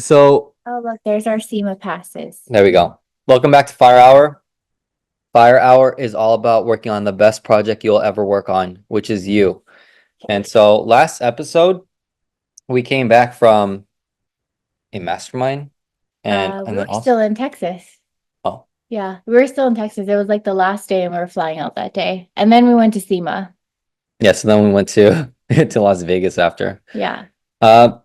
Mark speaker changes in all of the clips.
Speaker 1: So
Speaker 2: Oh, look, there's our SEMA passes.
Speaker 1: there we go. Welcome back to Fire Hour. Fire Hour is all about working on the best project you'll ever work on, which is you. And so last episode, we came back from a mastermind and
Speaker 2: We were
Speaker 1: then also,
Speaker 2: still in Texas.
Speaker 1: oh,
Speaker 2: Yeah, we were still in Texas. It was like the last day and we were flying out that day. And then we went to SEMA.
Speaker 1: yeah, so then we went to to Las Vegas after.
Speaker 2: Yeah.
Speaker 1: Uh,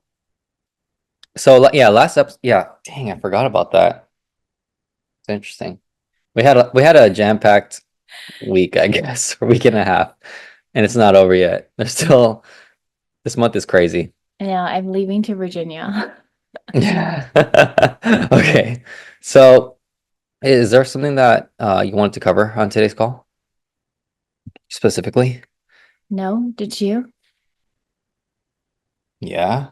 Speaker 1: yeah, last episode, yeah, dang, I forgot about that. It's interesting. We had a jam-packed week, I guess, or week and a half, and it's not over yet. There's still this month is crazy.
Speaker 2: And now I'm leaving to Virginia.
Speaker 1: Yeah. Okay. So, is there something that you wanted to cover on today's call specifically?
Speaker 2: No, did you?
Speaker 1: Yeah.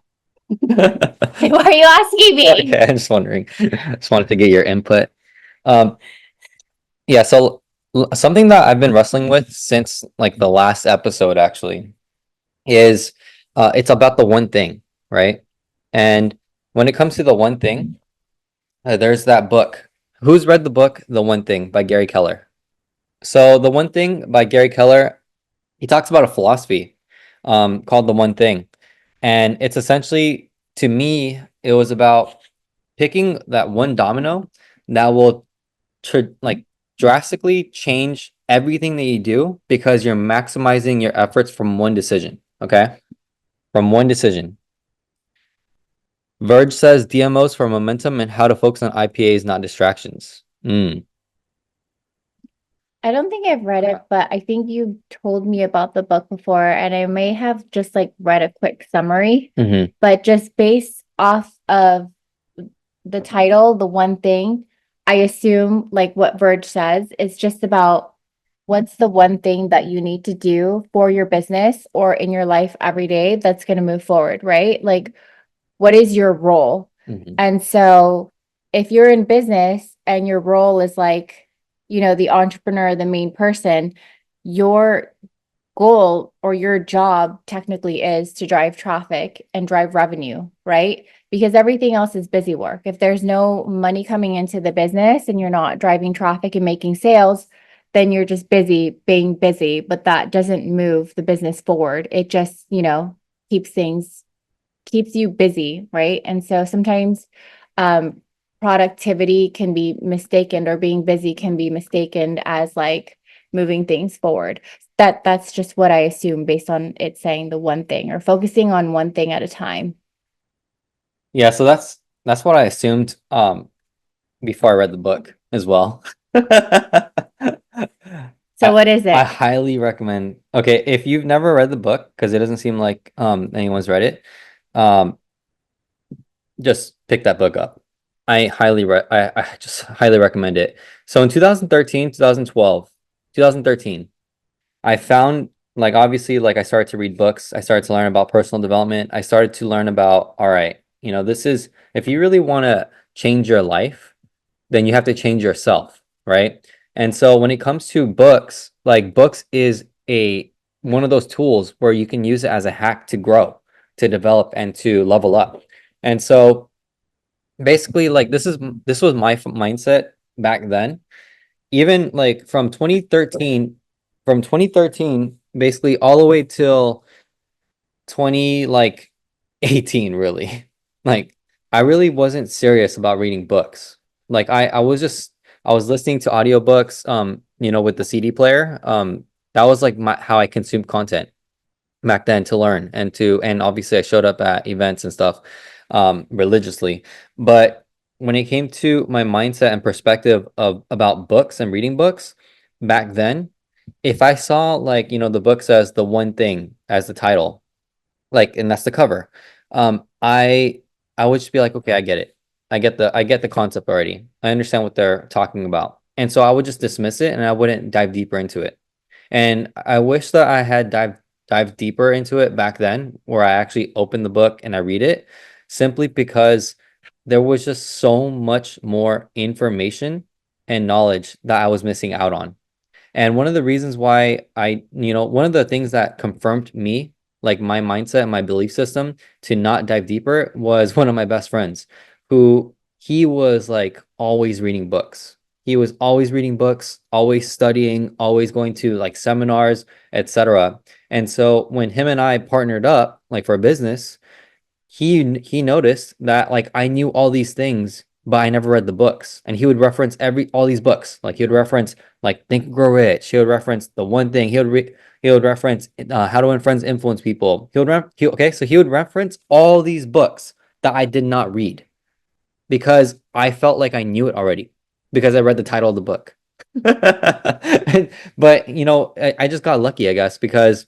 Speaker 2: Why are you asking me?
Speaker 1: Okay, I'm just wondering. Just wanted to get your input. Um, yeah, so something that I've been wrestling with since like the last episode actually is it's about the one thing, right? And when it comes to the one thing, there's that book. Who's read the book The One Thing by Gary Keller? So The One Thing by Gary Keller, he talks about a philosophy called The One Thing. And it's essentially, to me, it was about picking that one domino that will like drastically change everything that you do because you're maximizing your efforts from one decision. Okay. From one decision. Verge says DMOs for momentum and how to focus on IPAs, not distractions.
Speaker 2: I don't think I've read it, but I think you told me about the book before, and I may have just like read a quick summary,
Speaker 1: Mm-hmm.
Speaker 2: but just based off of the title, the one thing, I assume like what Verge says, it's just about what's the one thing that you need to do for your business or in your life every day that's going to move forward, right? Like, what is your role?
Speaker 1: Mm-hmm.
Speaker 2: And so, if you're in business and your role is like, the entrepreneur, the main person, your goal or your job technically is to drive traffic and drive revenue, right? Because everything else is busy work. If there's no money coming into the business and you're not driving traffic and making sales, then you're just busy being busy, but that doesn't move the business forward. It just, keeps things keeps you busy, right? And so sometimes um productivity can be mistaken or being busy can be mistaken as like moving things forward. That's just what I assume based on it saying the one thing or focusing on one thing at a time.
Speaker 1: Yeah, so that's what I assumed before I read the book as well.
Speaker 2: So what is
Speaker 1: I
Speaker 2: it?
Speaker 1: highly recommend. Okay, if you've never read the book, because it doesn't seem like anyone's read it, um just pick that book up. I just highly recommend it. So in 2013, 2012, 2013, I found like obviously like I started to read books, I started to learn about personal development. I started to learn about all right, this is if you really want to change your life, then you have to change yourself, right? And so when it comes to books, like books is a one of those tools where you can use it as a hack to grow, to develop and to level up. And so basically like this was my mindset back then. Even like from 2013 basically all the way till 20 like 18 really. Like I really wasn't serious about reading books. Like I was listening to audiobooks with the CD player. That was like my how I consumed content back then to learn and obviously I showed up at events and stuff religiously. But when it came to my mindset and perspective of about books and reading books back then, if I saw like, the book says the one thing as the title, like and that's the cover, I would just be like, okay, I get it. I get the concept already. I understand what they're talking about. And so I would just dismiss it and I wouldn't dive deeper into it. And I wish that I had dived deeper into it back then, where I actually open the book and I read it, simply because there was just so much more information and knowledge that I was missing out on. And one of the reasons why one of the things that confirmed me, like my mindset and my belief system to not dive deeper was one of my best friends. who he was like always reading books. He was always reading books, always studying, always going to like seminars, etc. And so when him and I partnered up like for a business, he noticed that like I knew all these things, but I never read the books. And he would reference every all these books. Like he would reference like Think and Grow Rich. He would reference the one thing. He would reference How to Win Friends, Influence People. So he would reference all these books that I did not read because I felt like I knew it already because I read the title of the book. But I just got lucky, I guess, because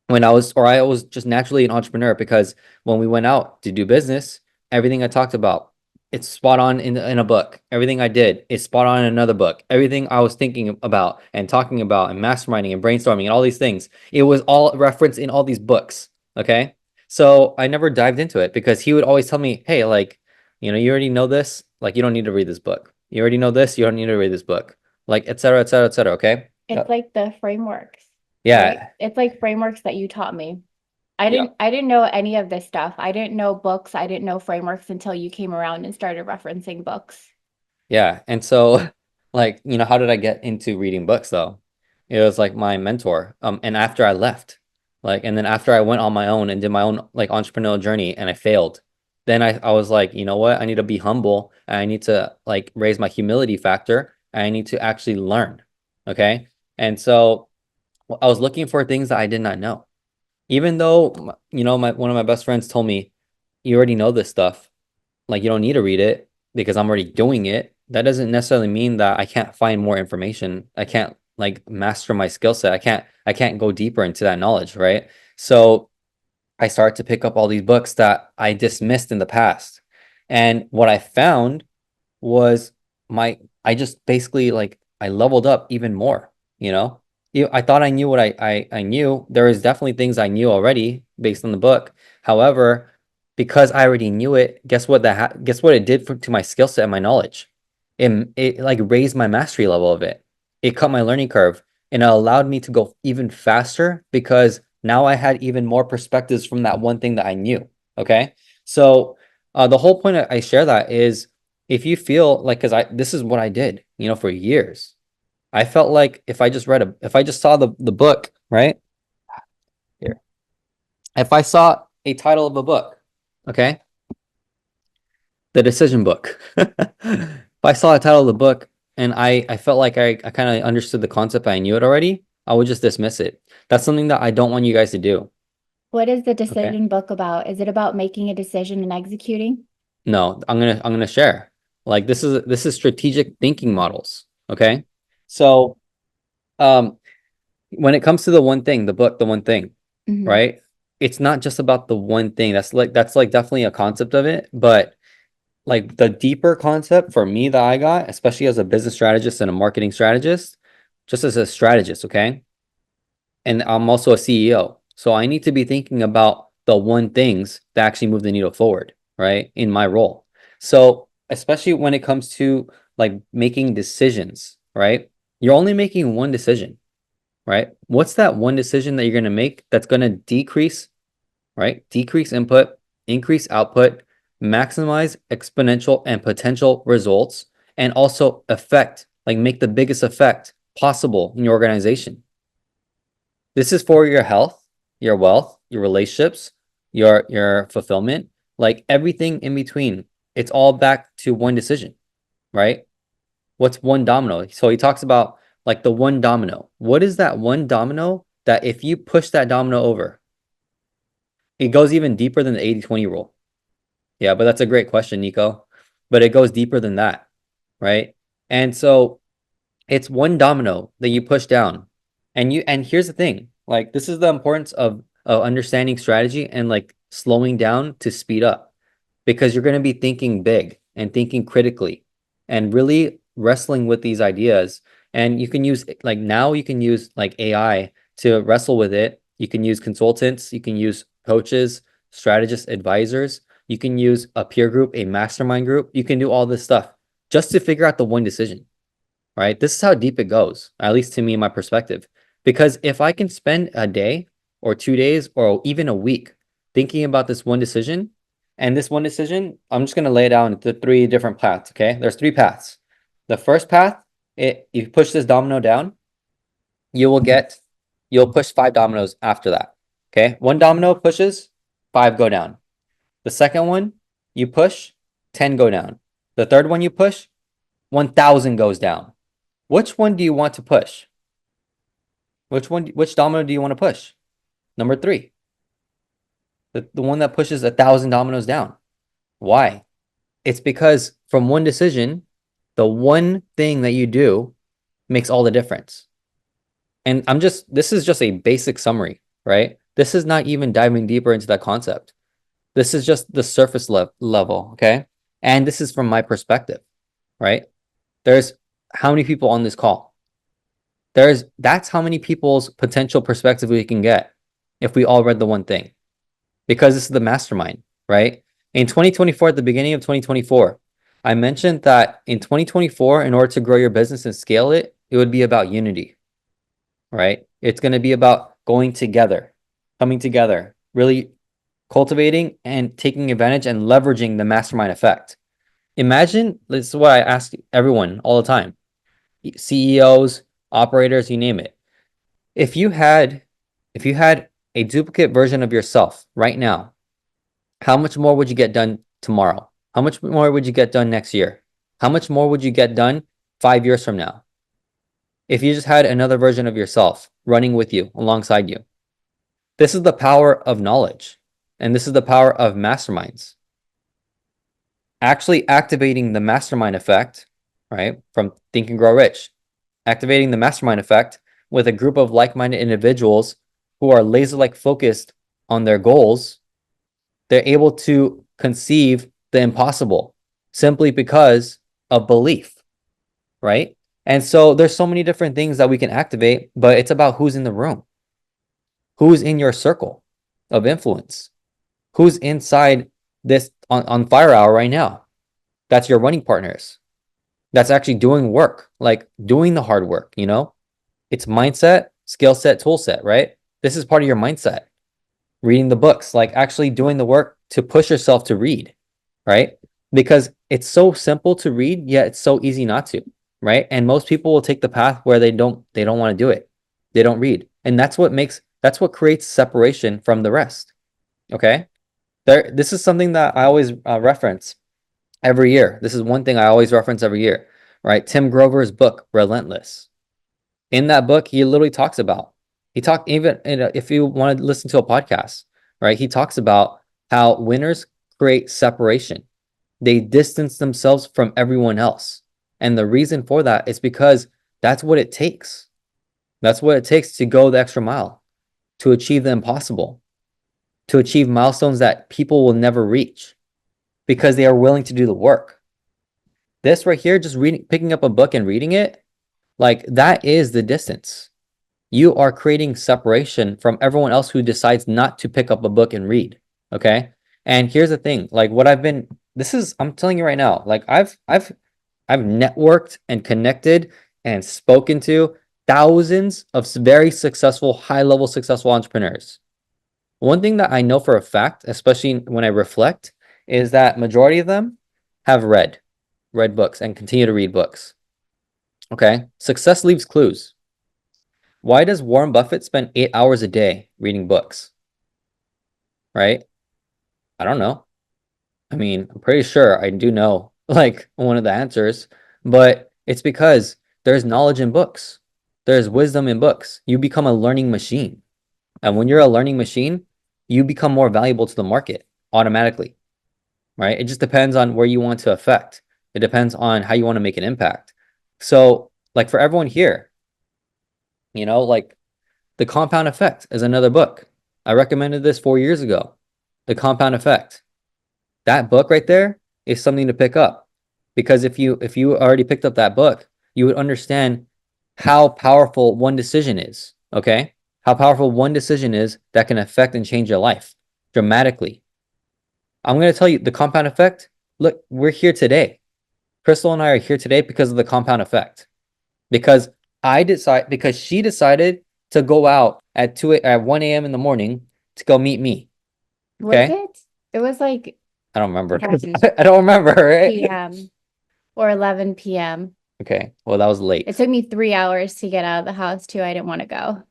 Speaker 1: I was just naturally an entrepreneur because when we went out to do business, everything I talked about, it's spot on in a book. Everything I did is spot on in another book. Everything I was thinking about and talking about and masterminding and brainstorming and all these things, it was all referenced in all these books. Okay. So I never dived into it because he would always tell me, hey, like, you already know this. Like, you don't need to read this book. You already know this. You don't need to read this book. Like, et cetera, et cetera, et cetera. Okay.
Speaker 2: It's like the frameworks, right?
Speaker 1: Yeah.
Speaker 2: It's like frameworks that you taught me.
Speaker 1: Yeah.
Speaker 2: I didn't know any of this stuff. I didn't know books. I didn't know frameworks until you came around and started referencing books.
Speaker 1: Yeah. And so, like, how did I get into reading books though? It was like my mentor. And after I left, like, and then after I went on my own and did my own like entrepreneurial journey and I failed, then I was like, you know what? I need to be humble and I need to like raise my humility factor and I need to actually learn. Okay. And so I was looking for things that I did not know. Even though, my one of my best friends told me, you already know this stuff. Like you don't need to read it because I'm already doing it. That doesn't necessarily mean that I can't find more information. I can't like master my skill set. I can't go deeper into that knowledge, right? So I started to pick up all these books that I dismissed in the past. And what I found was I just basically like I leveled up even more, you know? I thought I knew what I knew. There is definitely things I knew already based on the book. However, because I already knew it, guess what it did to my skill set and my knowledge? It like raised my mastery level of it. It cut my learning curve and it allowed me to go even faster because now I had even more perspectives from that one thing that I knew. Okay. So the whole point I share that is if you feel like, because this is what I did, for years. I felt like if I just saw the book, right here, if I saw a title of a book, okay, the decision book, if I saw a title of the book and I felt like I kind of understood the concept, I knew it already, I would just dismiss it. That's something that I don't want you guys to do.
Speaker 2: What is the
Speaker 1: Okay.
Speaker 2: decision book about? Is it about making a decision and executing?
Speaker 1: No, I'm gonna share. Like this is strategic thinking models. Okay. So um when it comes to the one thing, the book, the one thing,
Speaker 2: Hmm.
Speaker 1: right? It's not just about the one thing. That's like definitely a concept of it, but like the deeper concept for me that I got, especially as a business strategist and a marketing strategist, just as a strategist, okay? And I'm also a CEO. So I need to be thinking about the one things that actually move the needle forward, right? In my role. So especially when it comes to like making decisions, right? You're only making one decision, right? What's that one decision that you're going to make that's going to decrease, right? Decrease input, increase output, maximize exponential and potential results, and also affect, like make the biggest effect possible in your organization. This is for your health, your wealth, your relationships, your fulfillment, like everything in between. It's all back to one decision, right? What's one domino? So he talks about like the one domino. What is that one domino that if you push that domino over, it goes even deeper than the 80/20 rule? Yeah, but that's a great question, Nico. But it goes deeper than that, right? And so it's one domino that you push down. And here's the thing, like this is the importance of understanding strategy and like slowing down to speed up because you're going to be thinking big and thinking critically and really wrestling with these ideas. And you can use like now you can use like AI to wrestle with it. You can use consultants, you can use coaches, strategists, advisors. You can use a peer group, a mastermind group. You can do all this stuff just to figure out the one decision, right? This is how deep it goes, at least to me, in my perspective. Because if I can spend a day or 2 days or even a week thinking about this one decision, And this one decision, I'm just going to lay it down into three different paths. Okay. There's three paths. The first path, you push this domino down, you'll push 5 dominoes after that. Okay. One domino pushes, 5 go down. The second one you push, 10 go down. The third one you push, 1,000 goes down. Which one do you want to push? Which domino do you want to push? Number 3. The one that pushes 1,000 dominoes down. Why? It's because from one decision, the one thing that you do makes all the difference. And this is just a basic summary, right? This is not even diving deeper into that concept. This is just the surface level, okay? And this is from my perspective, right? There's how many people on this call? That's how many people's potential perspective we can get if we all read the one thing. Because this is the mastermind, right? In 2024, at the beginning of 2024, I mentioned that in 2024, in order to grow your business and scale it, it would be about unity, right? It's going to be about going together, coming together, really cultivating and taking advantage and leveraging the mastermind effect. Imagine, this is what I ask everyone all the time, CEOs, operators, you name it. If you had a duplicate version of yourself right now, how much more would you get done tomorrow? How much more would you get done next year? How much more would you get done 5 years from now? If you just had another version of yourself running with you, alongside you. This is the power of knowledge, and this is the power of masterminds. Actually activating the mastermind effect, right, from Think and Grow Rich, activating the mastermind effect with a group of like-minded individuals who are laser-like focused on their goals, they're able to conceive the impossible simply because of belief, right? And so there's so many different things that we can activate, but it's about who's in the room, who's in your circle of influence, who's inside this on Fire Hour right now. That's your running partners. That's actually doing work, like doing the hard work, you know? It's mindset, skill set, tool set, right? This is part of your mindset. Reading the books, like actually doing the work to push yourself to read, right? Because it's so simple to read, yet it's so easy not to, right? And most people will take the path where they don't want to do it. They don't read. And that's what creates separation from the rest. Okay? This is something that I always reference every year. This is one thing I always reference every year, right? Tim Grover's book, Relentless. In that book, he literally talks about, even if you want to listen to a podcast, right? He talks about how winners create separation. They distance themselves from everyone else. And the reason for that is because that's what it takes. That's what it takes to go the extra mile, to achieve the impossible, to achieve milestones that people will never reach because they are willing to do the work. This right here, just picking up a book and reading it, like that is the distance. You are creating separation from everyone else who decides not to pick up a book and read. Okay. And here's the thing, like I'm telling you right now, like I've networked and connected and spoken to thousands of very successful, high-level successful entrepreneurs. One thing that I know for a fact, especially when I reflect, is that majority of them have read books and continue to read books. Okay. Success leaves clues. Why does Warren Buffett spend 8 hours a day reading books? Right? I don't know. I mean, I'm pretty sure I do know like one of the answers, but it's because there's knowledge in books. There's wisdom in books. You become a learning machine. And when you're a learning machine, you become more valuable to the market automatically, right? It just depends on where you want to affect. It depends on how you want to make an impact. So, like for everyone here, like The Compound Effect is another book. I recommended this 4 years ago. The Compound Effect. That book right there is something to pick up, because if you already picked up that book, you would understand how powerful one decision is. Okay, how powerful one decision is that can affect and change your life dramatically. I'm going to tell you the compound effect. Look, we're here today. Crystal and I are here today because of the compound effect. Because she decided to go out at 1 a.m. in the morning to go meet me.
Speaker 2: Was
Speaker 1: Okay,
Speaker 2: it? It was like
Speaker 1: I I don't remember.
Speaker 2: 10
Speaker 1: I don't remember, right?
Speaker 2: p.m. or 11 p.m.
Speaker 1: Okay, well, that was
Speaker 2: It
Speaker 1: late.
Speaker 2: took me 3 hours to get out of the house too. I didn't want to go.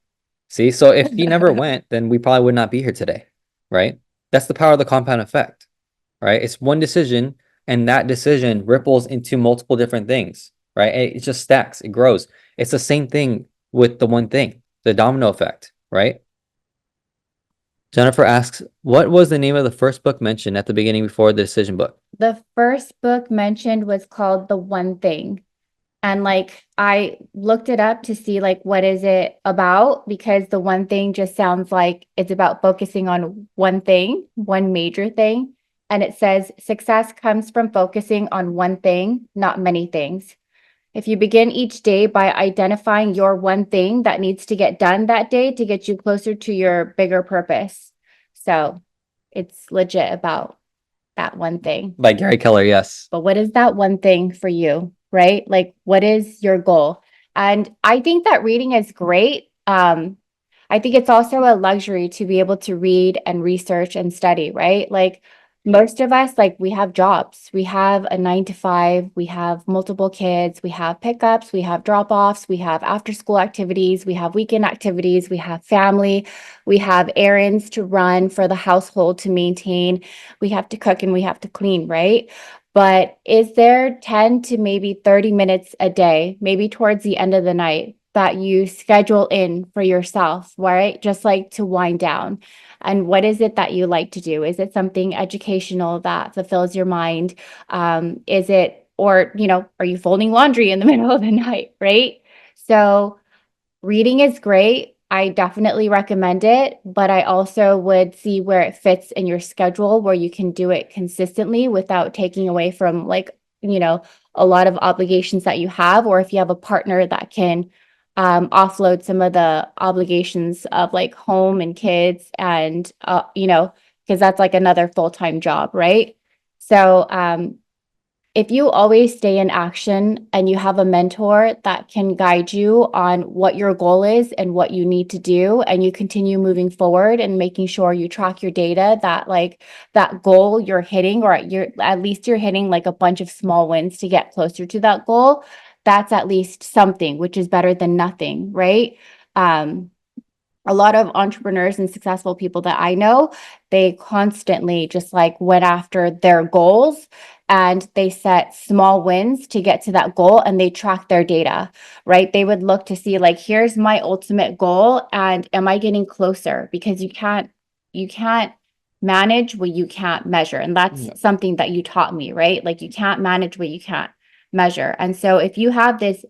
Speaker 1: See, so if he never went, then we probably would not be here today, right? That's the power of the compound effect, right? It's one decision, and that decision ripples into multiple different things, right? It just stacks, it grows. It's the same thing with the one thing, the domino effect, right? Jennifer asks, what was the name of the first book mentioned at the beginning before the decision book?
Speaker 2: The first book mentioned was called The One Thing. And like I looked it up to see like what is it about, because the one thing just sounds like it's about focusing on one thing, one major thing. And it says success comes from focusing on one thing, not many things. If you begin each day by identifying your one thing that needs to get done that day to get you closer to your bigger purpose. So it's legit about that one thing.
Speaker 1: By Gary Keller, yes.
Speaker 2: But what is that one thing for you, right? Like, what is your goal? And I think that reading is great. I think it's also a luxury to be able to read and research and study, right? Like most of us, like we have jobs, we have a 9 to 5, we have multiple kids, we have pickups, we have drop-offs, we have after school activities, we have weekend activities, we have family, we have errands to run for the household to maintain, we have to cook and we have to clean, right? But is there 10 to maybe 30 minutes a day, maybe towards the end of the night, that you schedule in for yourself, right? Just like to wind down. And what is it that you like to do? Is it something educational that fulfills your mind? Is it, or, are you folding laundry in the middle of the night, right? So reading is great. I definitely recommend it, but I also would see where it fits in your schedule, where you can do it consistently without taking away from like, a lot of obligations that you have, or if you have a partner that can offload some of the obligations of like home and kids and, because that's like another full-time job, right? So, if you always stay in action and you have a mentor that can guide you on what your goal is and what you need to do, and you continue moving forward and making sure you track your data, that like that goal you're hitting, or at least you're hitting like a bunch of small wins to get closer to that goal, that's at least something, which is better than nothing, right? A lot of entrepreneurs and successful people that I know, they constantly just like went after their goals and they set small wins to get to that goal, and they track their data, right? They would look to see like, here's my ultimate goal and am I getting closer? Because you can't manage what you can't measure. And that's something that you taught me, right? Like you can't manage what you can't measure. And so if you have this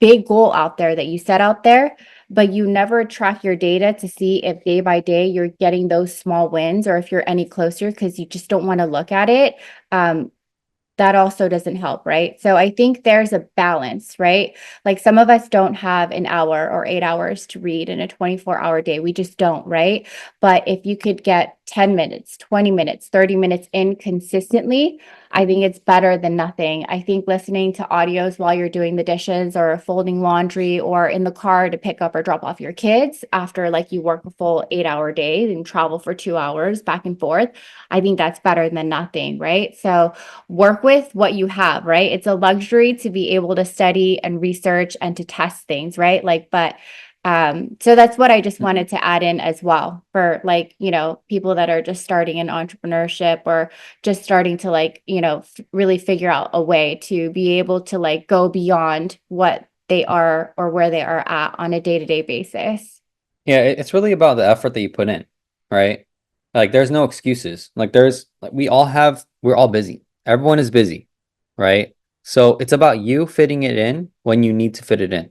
Speaker 2: big goal out there that you set out there, but you never track your data to see if day by day you're getting those small wins, or if you're any closer because you just don't want to look at it, that also doesn't help, right? So I think there's a balance, right? Like some of us don't have an hour or 8 hours to read in a 24-hour day. We just don't, right? But if you could get 10 minutes, 20 minutes, 30 minutes in consistently, I think it's better than nothing. I think listening to audios while you're doing the dishes or folding laundry or in the car to pick up or drop off your kids after like you work a full 8-hour day and travel for 2 hours back and forth, I think that's better than nothing, right? So work with what you have, right? It's a luxury to be able to study and research and to test things, right? Like, but so that's what I just wanted to add in as well for like, people that are just starting in entrepreneurship or just starting to like, really figure out a way to be able to like go beyond what they are or where they are at on a day-to-day basis.
Speaker 1: Yeah, it's really about the effort that you put in, right? Like there's no excuses. We're all busy. Everyone is busy, right? So it's about you fitting it in when you need to fit it in.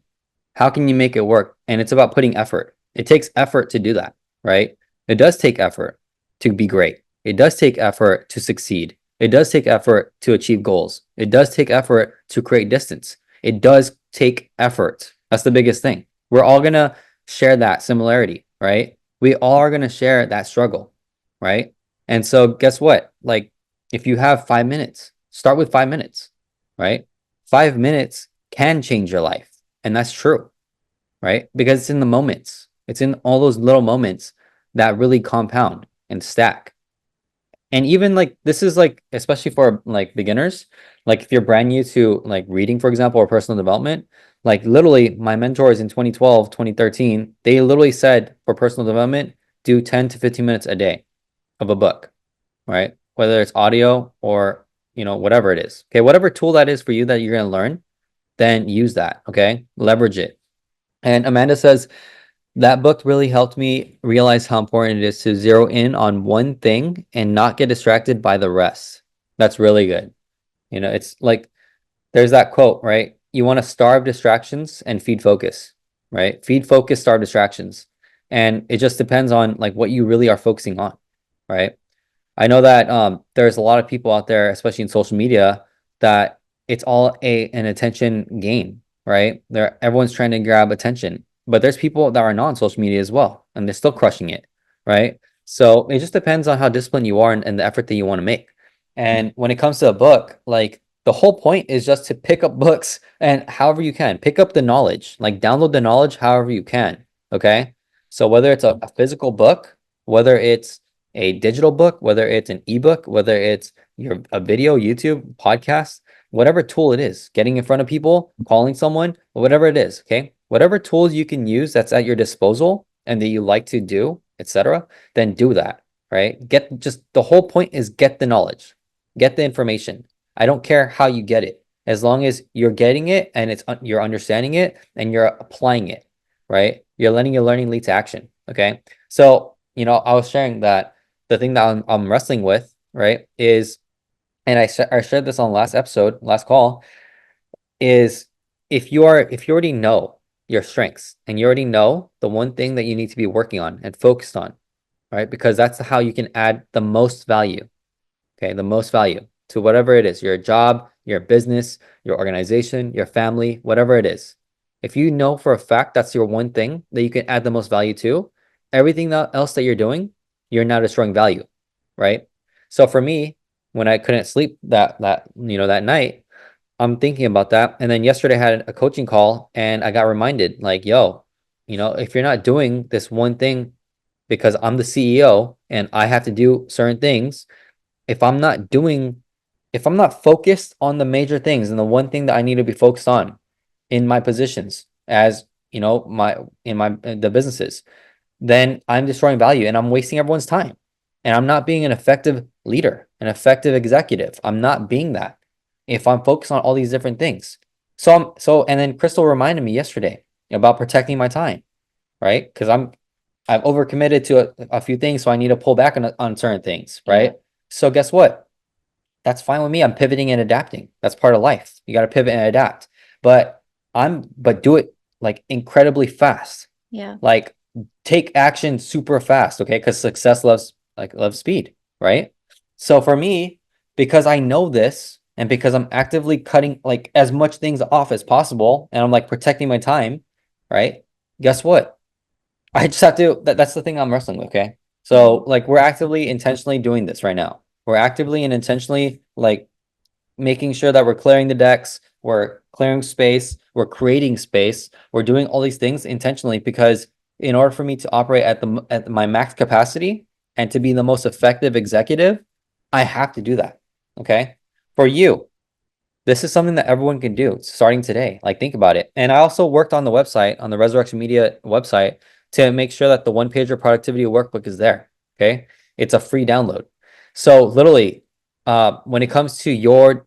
Speaker 1: How can you make it work? And it's about putting effort. It takes effort to do that, right? It does take effort to be great. It does take effort to succeed. It does take effort to achieve goals. It does take effort to create distance. It does take effort. That's the biggest thing. We're all going to share that similarity, right? We all are going to share that struggle, right? And so guess what? Like if you have 5 minutes, start with 5 minutes, right? 5 minutes can change your life. And that's true, right? Because it's in the moments. It's in all those little moments that really compound and stack. And even like this is like especially for like beginners, like if you're brand new to like reading, for example, or personal development, like literally my mentors in 2012, 2013, they literally said for personal development, do 10 to 15 minutes a day of a book, right? Whether it's audio or, whatever it is. Okay, whatever tool that is for you that you're going to learn, then use that, okay? Leverage it. And Amanda says that book really helped me realize how important it is to zero in on one thing and not get distracted by the rest. That's really good. It's like there's that quote, right? You want to starve distractions and feed focus, right? Feed focus, starve distractions. And it just depends on like what you really are focusing on, right? I know that there's a lot of people out there, especially in social media, that it's all an attention game, right? Everyone's trying to grab attention, but there's people that are not on social media as well, and they're still crushing it, right? So it just depends on how disciplined you are and the effort that you want to make. And when it comes to a book, like the whole point is just to pick up books and however you can pick up the knowledge, like download the knowledge however you can. Okay. So whether it's a physical book, whether it's a digital book, whether it's an ebook, whether it's a video, YouTube, podcast, whatever tool it is, getting in front of people, calling someone, whatever it is, okay? Whatever tools you can use that's at your disposal and that you like to do, etc., then do that, right? Just the whole point is get the knowledge, get the information. I don't care how you get it, as long as you're getting it and you're understanding it and you're applying it, right? You're letting your learning lead to action, okay? So, I was sharing that the thing that I'm wrestling with, right, is, and I shared this on last episode, last call, is if you already know your strengths and you already know the one thing that you need to be working on and focused on, right? Because that's how you can add the most value, okay? The most value to whatever it is, your job, your business, your organization, your family, whatever it is. If you know for a fact that's your one thing that you can add the most value to, everything else that you're doing, you're now destroying value, right? So for me, when I couldn't sleep that night, I'm thinking about that. And then yesterday I had a coaching call and I got reminded like, yo, if you're not doing this one thing because I'm the CEO and I have to do certain things, if I'm not doing, if I'm not focused on the major things and the one thing that I need to be focused on in my positions as, the businesses, then I'm destroying value and I'm wasting everyone's time. And I'm not being an effective leader, an effective executive. I'm not being that if I'm focused on all these different things. And then Crystal reminded me yesterday about protecting my time, right? Because I've overcommitted to a few things, so I need to pull back on certain things, right? Yeah. So guess what? That's fine with me. I'm pivoting and adapting. That's part of life. You got to pivot and adapt. But do it like incredibly fast.
Speaker 2: Yeah.
Speaker 1: Like take action super fast, okay? Because success loves speed, right? So for me, because I know this and because I'm actively cutting like as much things off as possible and I'm like protecting my time, right? Guess what? I just have to that's the thing I'm wrestling with, okay? So like we're actively intentionally doing this right now. We're actively and intentionally like making sure that we're clearing the decks, we're clearing space, we're creating space, we're doing all these things intentionally because in order for me to operate at my max capacity and to be the most effective executive, I have to do that. Okay. For you, this is something that everyone can do starting today. Like think about it. And I also worked on the website, on the Resurreccion Media website to make sure that the one pager productivity workbook is there. Okay. It's a free download. So literally, when it comes to your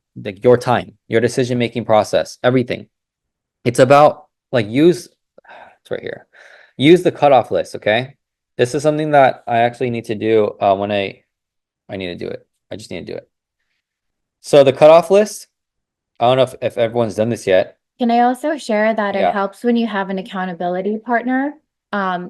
Speaker 1: time, your decision making process, everything, it's about like it's right here. Use the cutoff list. Okay. This is something that I actually need to do when I need to do it. I just need to do it. So the cutoff list, I don't know if everyone's done this yet.
Speaker 2: Can I also share that it
Speaker 1: Yeah.
Speaker 2: helps when you have an accountability partner?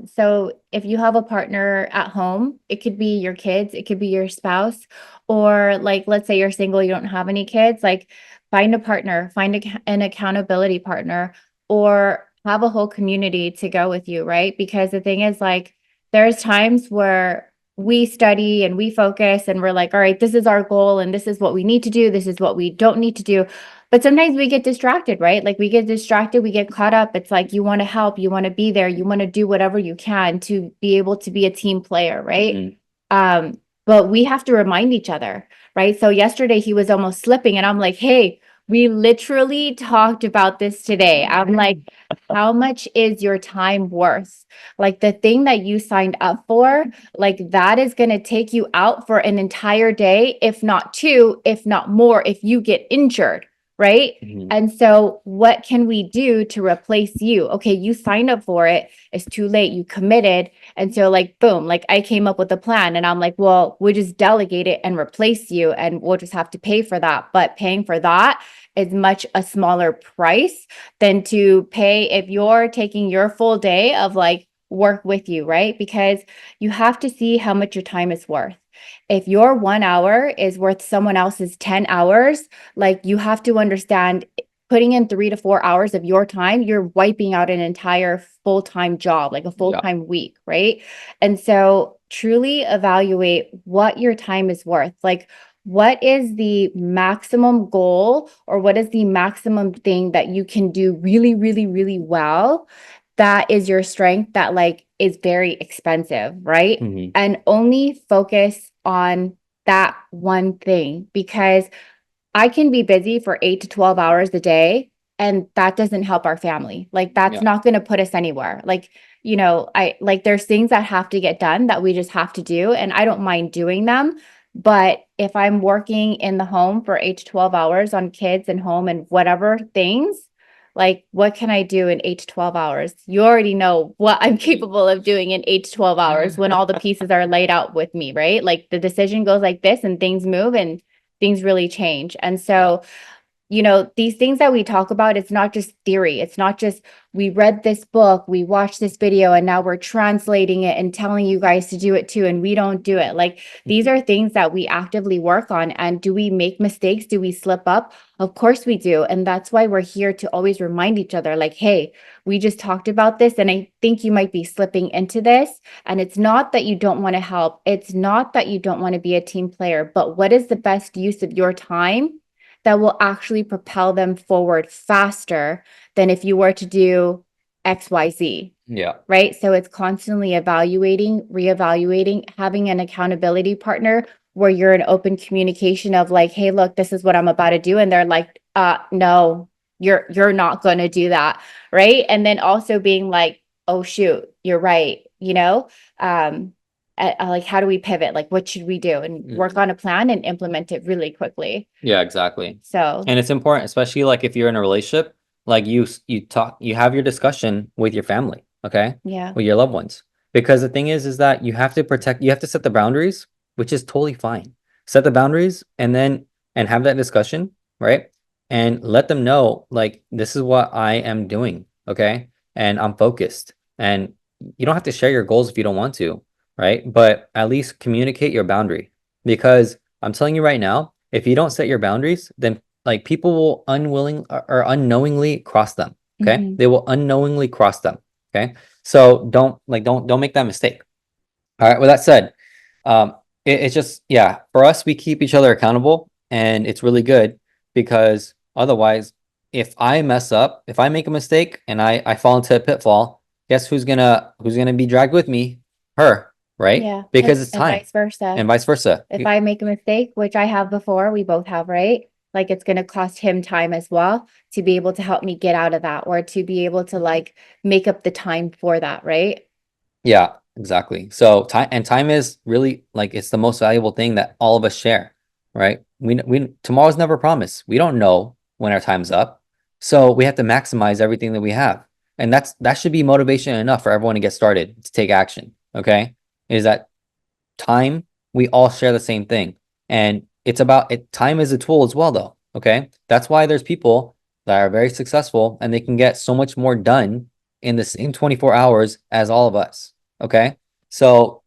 Speaker 2: So if you have a partner at home, it could be your kids, it could be your spouse, or like, let's say you're single, you don't have any kids, like find a partner, an accountability partner, or have a whole community to go with you, right? Because the thing is like, there's times where we study and we focus and we're like, all right, this is our goal and this is what we need to do. This is what we don't need to do. But sometimes we get distracted, right? Like we get distracted, we get caught up. It's like you want to help, you want to be there, you want to do whatever you can to be able to be a team player, right?
Speaker 1: Mhm.
Speaker 2: but we have to remind each other, right? So yesterday he was almost slipping and I'm like, hey, we literally talked about this today. I'm like, how much is your time worth? Like the thing that you signed up for, like that is going to take you out for an entire day, if not two, if not more, if you get injured, right?
Speaker 1: Mhm.
Speaker 2: And so what can we do to replace you? Okay, you signed up for it. It's too late. You committed. And so like, boom, like I came up with a plan and I'm like, well, we'll just delegate it and replace you and we'll just have to pay for that. But paying for that is much a smaller price than to pay if you're taking your full day of like work with you, right? Because you have to see how much your time is worth. If your 1 hour is worth someone else's 10 hours, like you have to understand putting in 3 to 4 hours of your time, you're wiping out an entire full-time job, like a full-time week, right? And so truly evaluate what your time is worth. Like, what is the maximum goal or what is the maximum thing that you can do really, really, really well? That is your strength that like is very expensive, right?
Speaker 1: Mhm.
Speaker 2: And only focus on that one thing because I can be busy for 8 to 12 hours a day and that doesn't help our family. Like that's
Speaker 1: Yeah.
Speaker 2: not going to put us anywhere. Like, I like there's things that have to get done that we just have to do and I don't mind doing them. But if I'm working in the home for 8 to 12 hours on kids and home and whatever things, like what can I do in 8 to 12 hours? You already know what I'm capable of doing in 8 to 12 hours when all the pieces are laid out with me, right? Like the decision goes like this and things move and things really change. And so, these things that we talk about, it's not just theory. It's not just we read this book, we watched this video, and now we're translating it and telling you guys to do it too, and we don't do it. Like these are things that we actively work on. And do we make mistakes? Do we slip up? Of course we do. And that's why we're here to always remind each other, like, hey, we just talked about this, and I think you might be slipping into this. And it's not that you don't want to help. It's not that you don't want to be a team player, but what is the best use of your time that will actually propel them forward faster than if you were to do XYZ,
Speaker 1: Yeah.
Speaker 2: right? So it's constantly evaluating, reevaluating, having an accountability partner where you're in open communication of like, hey, look, this is what I'm about to do. And they're like, no, you're not going to do that. Right. And then also being like, oh, shoot, you're right. Like, how do we pivot? Like, what should we do? And work on a plan and implement it really quickly.
Speaker 1: Yeah, exactly.
Speaker 2: So,
Speaker 1: And it's important, especially like if you're in a relationship, like you have your discussion with your family, okay?
Speaker 2: yeah.
Speaker 1: With your loved ones. Because the thing is that you have to set the boundaries, which is totally fine. Set the boundaries and have that discussion, right? And let them know, like, this is what I am doing, okay? And I'm focused. And you don't have to share your goals if you don't want to, right? But at least communicate your boundary. Because I'm telling you right now, if you don't set your boundaries, then like people will unwilling or unknowingly cross them. Okay.
Speaker 2: Mhm.
Speaker 1: They will unknowingly cross them. Okay. So don't make that mistake. All right. With that said, it's just, yeah, for us, we keep each other accountable and it's really good because otherwise, if I mess up, if I make a mistake and I fall into a pitfall, guess who's gonna be dragged with me? Her, right?
Speaker 2: Yeah.
Speaker 1: Because it's
Speaker 2: And
Speaker 1: time
Speaker 2: vice versa.
Speaker 1: and vice versa.
Speaker 2: If I make a mistake, which I have before, we both have, right? Like it's going to cost him time as well to be able to help me get out of that or to be able to like make up the time for that, right?
Speaker 1: Yeah, exactly. So time is really like it's the most valuable thing that all of us share, right? We tomorrow's never promised. We don't know when our time's up. So we have to maximize everything that we have. And that should be motivation enough for everyone to get started, to take action, okay? Is that time, we all share the same thing. And it's about it. Time is a tool as well, though. Okay. That's why there's people that are very successful and they can get so much more done in the same 24 hours as all of us. Okay. So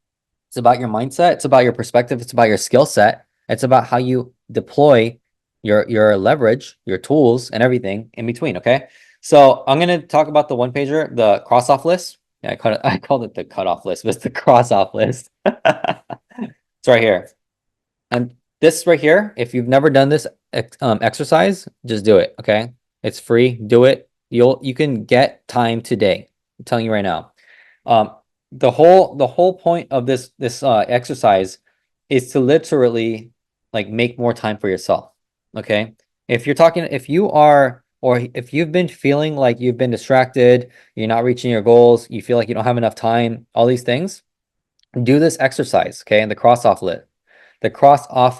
Speaker 1: it's about your mindset, it's about your perspective, it's about your skill set, it's about how you deploy your leverage, your tools, and everything in between. Okay. So I'm gonna talk about the one pager, the cross off list. Yeah, I called it the cutoff list, but it's the cross off list. It's right here. And this right here, if you've never done this exercise, just do it. Okay. It's free. Do it. You can get time today. I'm telling you right now. Um, the whole point of this exercise is to literally like make more time for yourself. Okay. If you are, or if you've been feeling like you've been distracted, you're not reaching your goals, you feel like you don't have enough time, all these things, do this exercise. Okay. And the cross off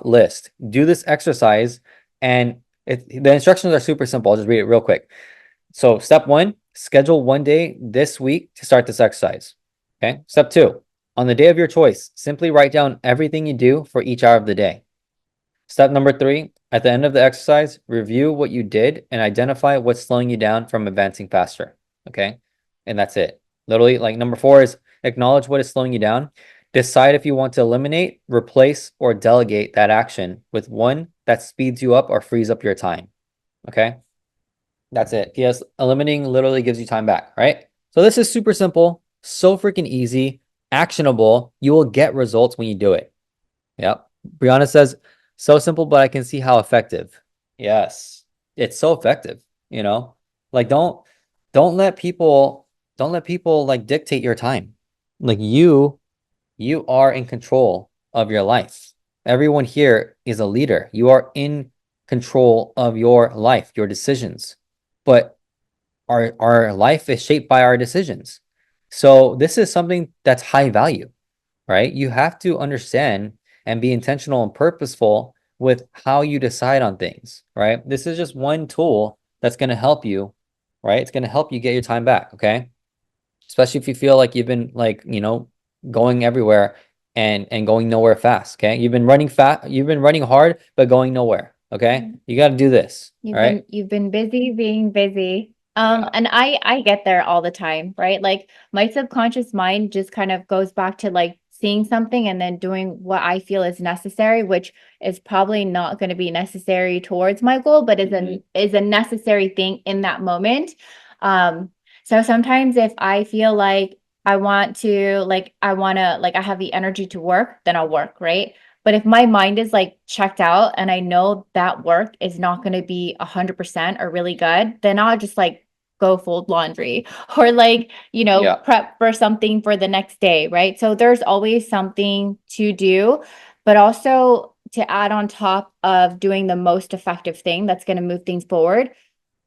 Speaker 1: list, do this exercise. And the instructions are super simple. I'll just read it real quick. So step one, schedule one day this week to start this exercise. Okay. Step two, on the day of your choice, simply write down everything you do for each hour of the day. Step number three, at the end of the exercise, review what you did and identify what's slowing you down from advancing faster. Okay. And that's it. Literally, like number four is acknowledge what is slowing you down. Decide if you want to eliminate, replace, or delegate that action with one that speeds you up or frees up your time. Okay. That's it. Yes, eliminating literally gives you time back, right? So this is super simple, so freaking easy, actionable. You will get results when you do it. Yep. Brianna says, so simple, but I can see how effective. Yes, it's so effective, you know? Like don't let people like dictate your time. Like you are in control of your life. Everyone here is a leader. You are in control of your life, your decisions. But our life is shaped by our decisions. So this is something that's high value, right? You have to understand and be intentional and purposeful with how you decide on things, right? This is just one tool that's going to help you, right? It's going to help you get your time back, okay? Especially if you feel like you've been like, going everywhere and going nowhere fast, okay? You've been running hard but going nowhere, okay? You got to do this, all right?
Speaker 2: You've been busy being busy.
Speaker 1: Yeah.
Speaker 2: And I get there all the time, right? Like my subconscious mind just kind of goes back to like seeing something and then doing what I feel is necessary, which is probably not going to be necessary towards my goal, but is a necessary thing in that moment. So sometimes if I feel like I have the energy to work, then I'll work, right? But if my mind is like checked out and I know that work is not going to be 100% or really good, then I'll just like go fold laundry or like,
Speaker 1: Yeah.
Speaker 2: prep for something for the next day, right? So there's always something to do, but also to add on top of doing the most effective thing that's going to move things forward,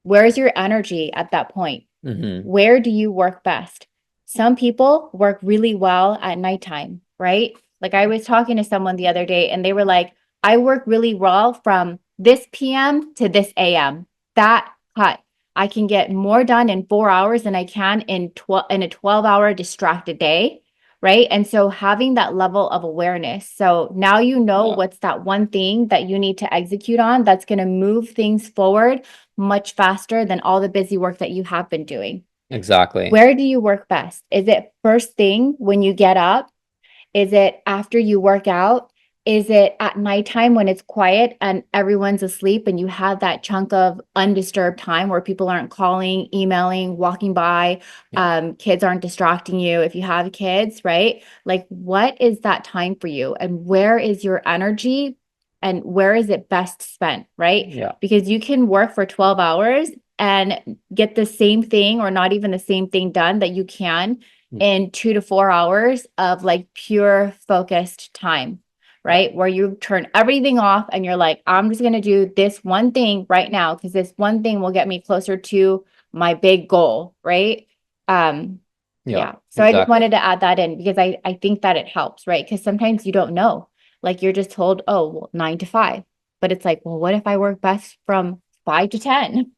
Speaker 2: where's your energy at that point?
Speaker 1: Mm-hmm.
Speaker 2: Where do you work best? Some people work really well at nighttime, right? Like I was talking to someone the other day and they were like, I work really well from this PM to this AM. That cut. I can get more done in 4 hours than I can in a 12-hour distracted day. Right. And so having that level of awareness. So now you know
Speaker 1: Yeah.
Speaker 2: what's that one thing that you need to execute on that's going to move things forward much faster than all the busy work that you have been doing.
Speaker 1: Exactly.
Speaker 2: Where do you work best? Is it first thing when you get up? Is it after you work out? Is it at nighttime when it's quiet and everyone's asleep and you have that chunk of undisturbed time where people aren't calling, emailing, walking by,
Speaker 1: Yeah.
Speaker 2: kids aren't distracting you if you have kids, right? Like, what is that time for you? And where is your energy and where is it best spent, right?
Speaker 1: Yeah.
Speaker 2: Because you can work for 12 hours and get the same thing or not even the same thing done that you can in 2 to 4 hours of like pure focused time,
Speaker 1: Yeah.
Speaker 2: right? Where you turn everything off and you're like, I'm just going to do this one thing right now because this one thing will get me closer to my big goal, right? Um,
Speaker 1: Yeah.
Speaker 2: yeah. So I just
Speaker 1: Exactly.
Speaker 2: wanted to add that in because I think that it helps, right? Because sometimes you don't know. Like you're just told, oh, well, 9 to 5. But it's like, well, what if I work best from 5 to 10?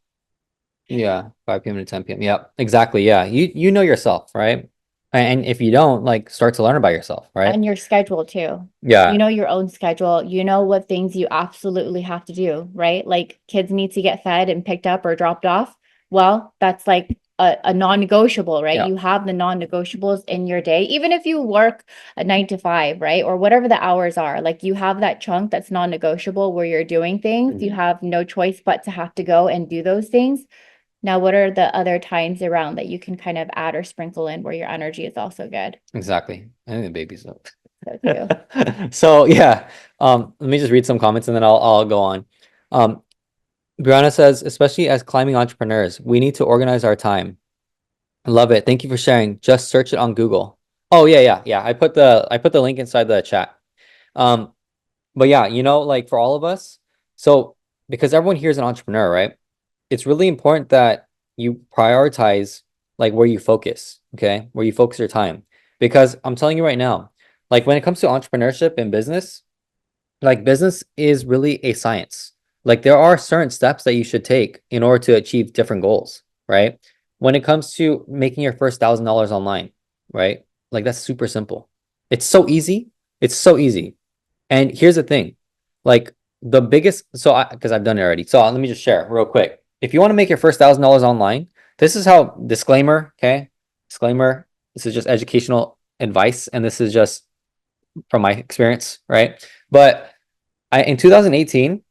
Speaker 1: Yeah, 5 p.m. to 10 p.m. Yeah, exactly. Yeah. You know yourself, right? And if you don't, like start to learn about yourself, right?
Speaker 2: And your schedule too. You
Speaker 1: Yeah.
Speaker 2: know your own schedule. You know what things you absolutely have to do, right? Like kids need to get fed and picked up or dropped off. Well, that's like a non-negotiable, right?
Speaker 1: Yeah.
Speaker 2: You have the non-negotiables in your day, even if you work a 9 to 5, right? Or whatever the hours are. Like you have that chunk that's non-negotiable where you're doing things. You
Speaker 1: Mhm.
Speaker 2: have no choice but to have to go and do those things. Now, what are the other times around that you can kind of add or sprinkle in where your energy is also good?
Speaker 1: Exactly. I think the baby's up.
Speaker 2: So too.
Speaker 1: So yeah, let me just read some comments and then I'll go on. Um, Brianna says, especially as climbing entrepreneurs, we need to organize our time. I love it. Thank you for sharing. Just search it on Google. Oh yeah, yeah, yeah. I put the link inside the chat. Um, but yeah, like for all of us, so because everyone here is an entrepreneur, right? It's really important that you prioritize like where you focus, okay? Where you focus your time. Because I'm telling you right now, like when it comes to entrepreneurship and business, like business is really a science. Like there are certain steps that you should take in order to achieve different goals, right? When it comes to making your first $1,000 online, right? Like that's super simple. It's so easy. It's so easy. And here's the thing, like the biggest, so because I've done it already. So let me just share real quick. If you want to make your first $1,000 online, this is how, disclaimer, okay? Disclaimer, this is just educational advice, and this is just from my experience, right? But in 2018,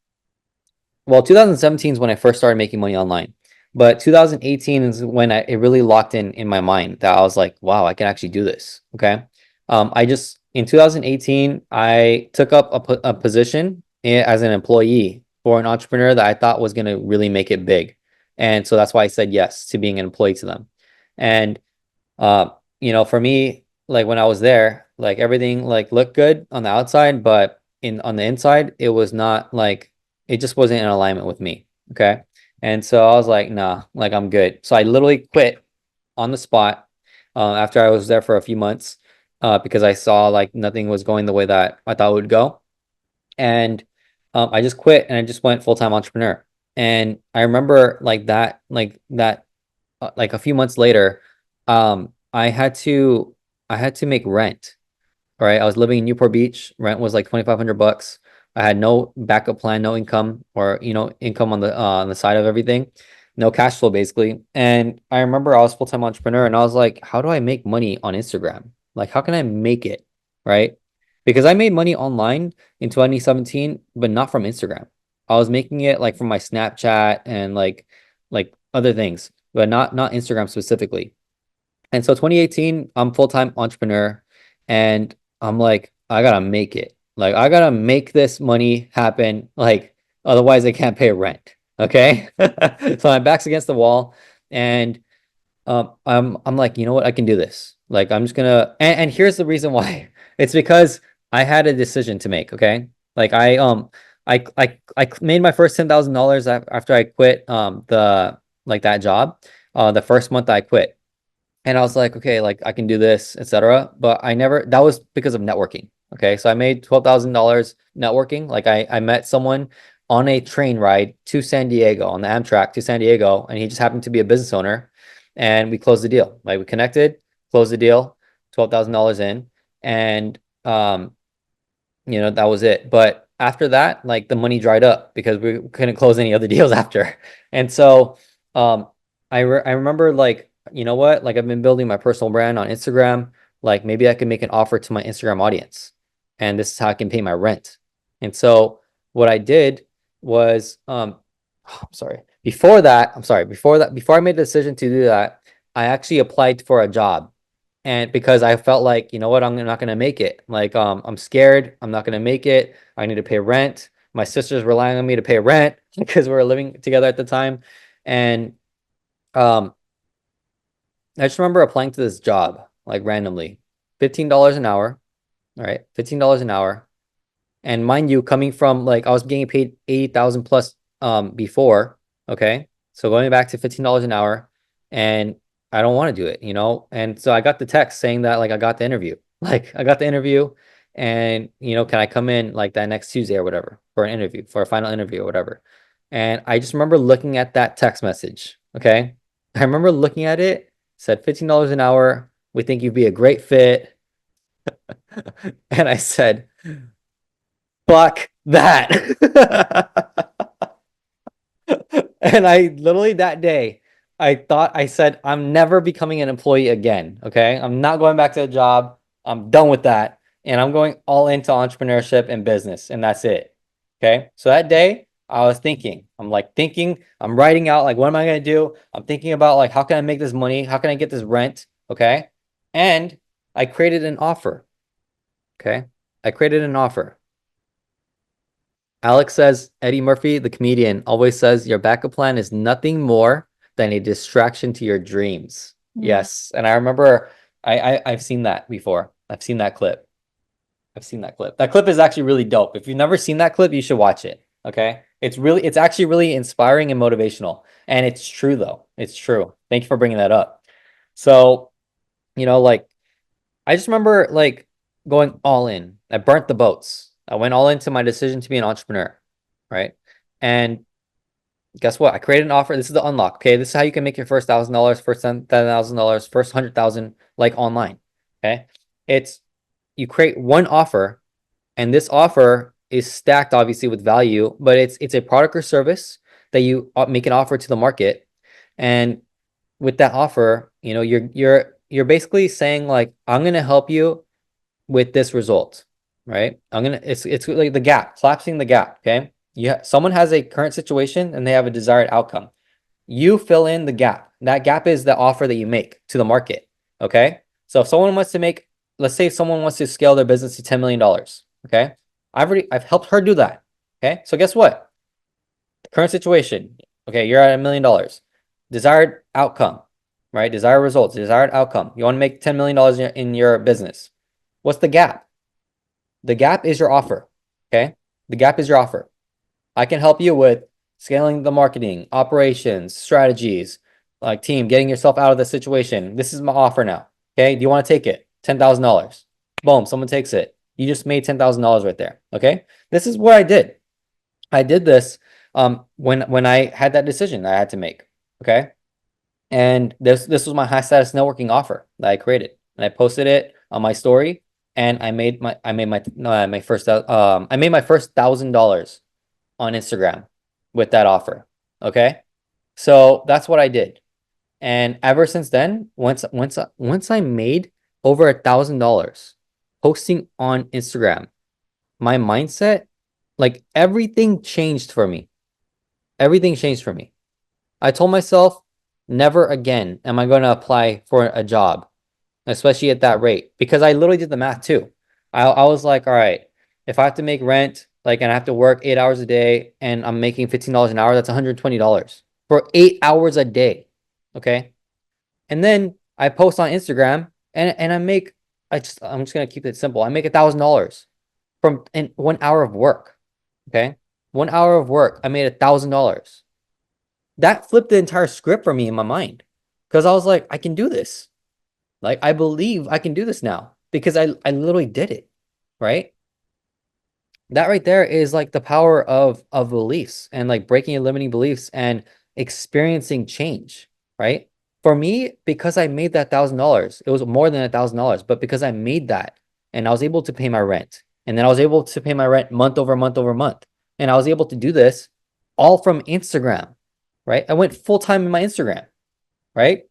Speaker 1: well, 2017 is when I first started making money online. But 2018 is when it really locked in my mind that I was like, wow, I can actually do this. Okay. I just, in 2018, I took up a position as an employee for an entrepreneur that I thought was going to really make it big. And so that's why I said yes to being an employee to them. And uh, for me, like when I was there, like everything like looked good on the outside, but on the inside, it was not like it just wasn't in alignment with me. Okay. And so I was like, nah, like I'm good. So I literally quit on the spot after I was there for a few months because I saw like nothing was going the way that I thought it would go. And I just quit and I just went full-time entrepreneur. And I remember like a few months later, I had to make rent. All right. I was living in Newport Beach. Rent was like 2,500 bucks. I had no backup plan, no income or income on the side of everything. No cash flow basically. And I remember I was full-time entrepreneur and I was like, how do I make money on Instagram? Like how can I make it? Right? Because I made money online in 2017, but not from Instagram. I was making it like from my Snapchat and like other things, but not Instagram specifically. And so 2018, I'm full-time entrepreneur and I'm like, I gotta make it. Like I gotta make this money happen. Like otherwise I can't pay rent. Okay. So my back's against the wall and I'm like, you know what? I can do this. Like I'm just gonna and here's the reason why. It's because I had a decision to make, okay? Like I made my first $10,000 after I quit the like that job. The first month I quit. And I was like, okay, like I can do this, etc. But I never, that was because of networking. Okay. So I made $12,000 networking. Like I met someone on a train ride to San Diego on the Amtrak to San Diego, and he just happened to be a business owner. And we closed the deal. Like we connected, closed the deal, $12,000 in. And that was it. But after that, like the money dried up because we couldn't close any other deals after. And so um I remember like, you know what? Like I've been building my personal brand on Instagram. Like maybe I can make an offer to my Instagram audience. And this is how I can pay my rent. And so what I did was I'm sorry. Before I made the decision to do that, I actually applied for a job and because I felt like, you know what, I'm not gonna make it. Like, I'm scared. I'm not gonna make it. I need to pay rent. My sister's relying on me to pay rent because we were living together at the time. And um, I just remember applying to this job like randomly, $15 an hour. All right, $15 an hour. And mind you, coming from like I was getting paid 80,000 plus before, okay? So going back to $15 an hour and I don't want to do it. And so I got the text saying that like I got the interview. Like I got the interview and can I come in like that next Tuesday or whatever for an interview, for a final interview or whatever. And I just remember looking at that text message, okay? I remember looking at it, said $15 an hour. We think you'd be a great fit. And I said, fuck that. And I literally that day, I said, I'm never becoming an employee again. Okay. I'm not going back to a job. I'm done with that. And I'm going all into entrepreneurship and business. And that's it. Okay. So that day, I was thinking, I'm writing out, like, what am I going to do? I'm thinking about, like, how can I make this money? How can I get this rent? Okay. And I created an offer. Okay. I created an offer. Alex says Eddie Murphy, the comedian, always says your backup plan is nothing more than a distraction to your dreams.
Speaker 2: Mm.
Speaker 1: Yes. And I remember I've seen that before. I've seen that clip. I've seen that clip. That clip is actually really dope. If you've never seen that clip, you should watch it. Okay. It's actually really inspiring and motivational. And it's true though. It's true. Thank you for bringing that up. So, like I just remember like going all in. I burnt the boats. I went all into my decision to be an entrepreneur, right? And guess what? I created an offer. This is the unlock. Okay, this is how you can make your first $1,000, first $10,000, first 100,000 like online. Okay, it's you create one offer, and this offer is stacked obviously with value, but it's a product or service that you make an offer to the market, and with that offer, you're basically saying like I'm gonna help you with this result, right? It's like the gap, collapsing the gap. Okay, yeah, someone has a current situation and they have a desired outcome. You fill in the gap. That gap is the offer that you make to the market. Okay, so if someone wants to make, let's say someone wants to scale their business to $10 million. Okay, I've helped her do that. Okay, so guess what? The current situation. Okay, you're at $1 million. Desired outcome, right? Desired results, desired outcome. You want to make $10 million in your business. What's the gap? The gap is your offer. Okay. The gap is your offer. I can help you with scaling the marketing, operations, strategies, like team, getting yourself out of the situation. This is my offer now. Okay. Do you want to take it? $10,000. Boom. Someone takes it. You just made $10,000 right there. Okay. This is what I did. I did this when I had that decision I had to make. Okay. And this was my high status networking offer that I created, and I posted it on my story, and I made my no, my first I made my first $1,000 on Instagram with that offer. Okay, so that's what I did, and ever since then, once I made over $1,000 posting on Instagram, my mindset, like everything changed for me. Everything changed for me. I told myself, never again am I going to apply for a job, especially at that rate, because I literally did the math too. I was like, all right, if I have to make rent, like, and I have to work 8 hours a day and I'm making $15 an hour, that's $120 for 8 hours a day. Okay. And then I post on Instagram and I'm just going to keep it simple. I make $1,000 from in 1 hour of work. Okay. 1 hour of work. I made $1,000. That flipped the entire script for me in my mind, because I was like, I can do this. Like, I believe I can do this now because I literally did it, right? That right there is like the power of beliefs and like breaking your limiting beliefs and experiencing change, right? For me, because I made that $1,000, it was more than $1,000, but because I made that and I was able to pay my rent, and then I was able to pay my rent month over month over month, and I was able to do this all from Instagram, right? I went full time in my Instagram, right?